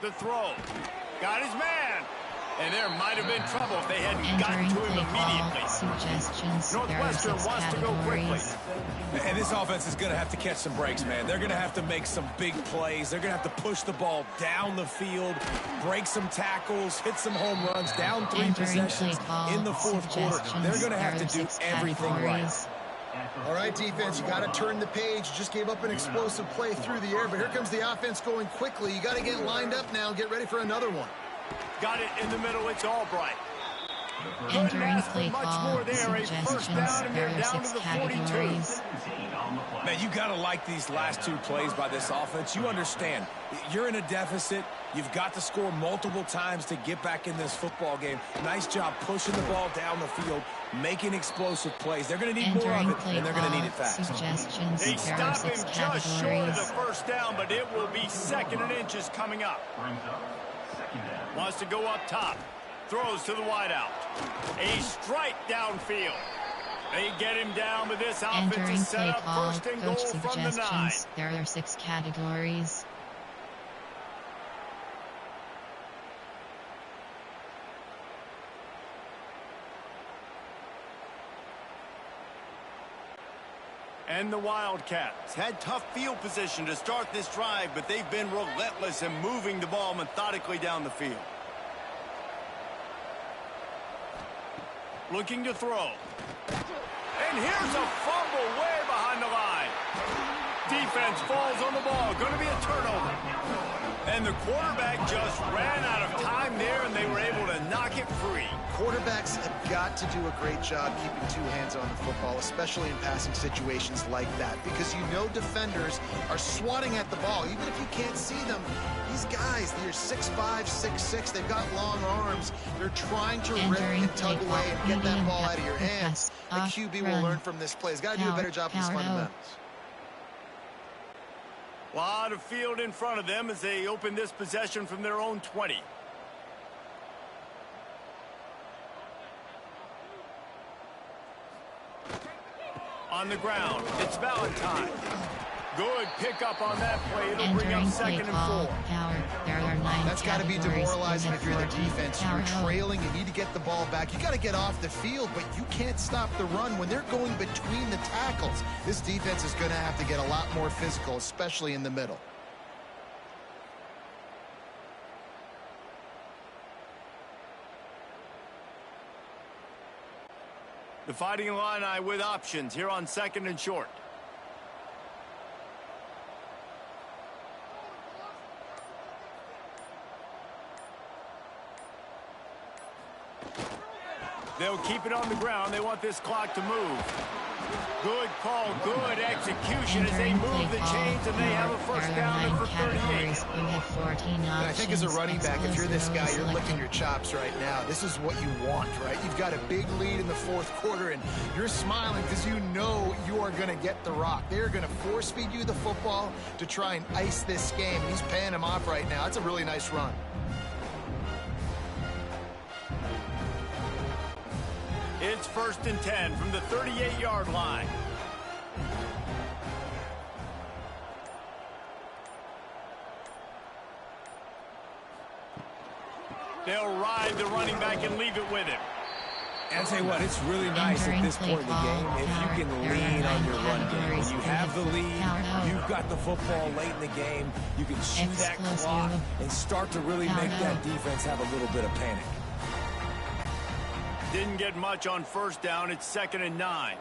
The throw. Got his man. And there might have been trouble if they hadn't gotten to him immediately. Suggestions. Northwestern wants to go quickly. And this offense is going to have to catch some breaks, man. They're going to have to make some big plays. They're going to have to push the ball down the field, break some tackles, hit some home runs, down 3 possessions in the 4th quarter. They're going to have to do everything right. All right, defense, you got to turn the page. You just gave up an explosive play through the air, but here comes the offense going quickly. You got to get lined up now, get ready for another one. Got it in the middle, it's Albright. Entering play call, suggestions. There are 6 categories. Man, you got to like these last 2 plays by this offense. You understand, you're in a deficit. You've got to score multiple times to get back in this football game. Nice job pushing the ball down the field, making explosive plays. They're going to need more of it, and they're going to need it fast. Suggestions. They stop him just short of the first down, but it will be 2nd and inches coming up. Wants to go up top. Throws to the wideout. A strike downfield. They get him down, but this offense is set up first and goal from the 9. There are 6 categories. And the Wildcats had tough field position to start this drive, but they've been relentless in moving the ball methodically down the field. Looking to throw. And here's a fumble way behind the line. Defense falls on the ball. Going to be a turnover. And the quarterback just ran out of time there, and they were able to knock it free. Quarterbacks have got to do a great job keeping 2 hands on the football, especially in passing situations like that, because you know defenders are swatting at the ball. Even if you can't see them, these guys, they're 6'5", 6'6", they've got long arms. They're trying to rip and tug away and get that ball out of your hands. The QB will learn from this play. He's got to do a better job of his fundamentals. A lot of field in front of them as they open this possession from their own 20. On the ground, it's Valentine. Good pickup on that play. It'll bring up 2nd and 4. There are 9 That's got to be demoralizing if you're the defense. You're trailing. You need to get the ball back. You got to get off the field, but you can't stop the run when they're going between the tackles. This defense is going to have to get a lot more physical, especially in the middle. The Fighting Illini with options here on 2nd and short. They'll keep it on the ground. They want this clock to move. Good call, good execution as they move the chains, and they have a first down for 38. You have 14 options. I think as a running back, if you're this guy, you're licking your chops right now. This is what you want, right? You've got a big lead in the 4th quarter, and you're smiling because you know you are going to get the rock. They're going to force feed you the football to try and ice this game. He's paying him off right now. That's a really nice run. It's 1st and 10 from the 38-yard line. They'll ride the running back and leave it with him. And I'll tell you what, it's really nice at this point in the game if you can lean on your run game. When you have the lead, you've got the football late in the game, you can chew that clock and start to really make that defense have a little bit of panic. Didn't get much on first down. It's 2nd and 9.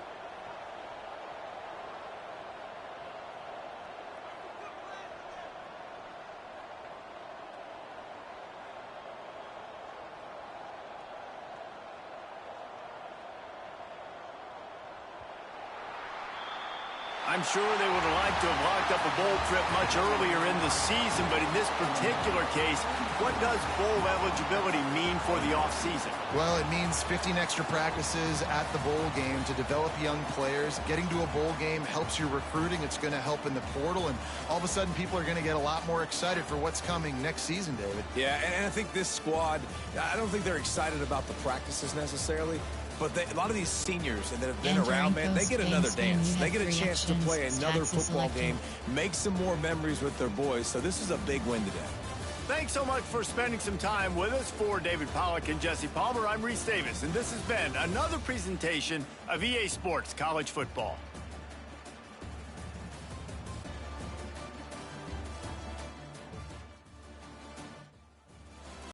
I'm sure they would have liked to have locked up a bowl trip much earlier in the season, but in this particular case, what does bowl eligibility mean for the offseason? Well, it means 15 extra practices at the bowl game to develop young players. Getting to a bowl game helps your recruiting. It's going to help in the portal, and all of a sudden people are going to get a lot more excited for what's coming next season, David. Yeah, and I think this squad, I don't think they're excited about the practices necessarily. But a lot of these seniors that have been around, man, they get another dance. They get a chance to play another football game, make some more memories with their boys. So this is a big win today. Thanks so much for spending some time with us. For David Pollack and Jesse Palmer, I'm Reese Davis, and this has been another presentation of EA Sports College Football.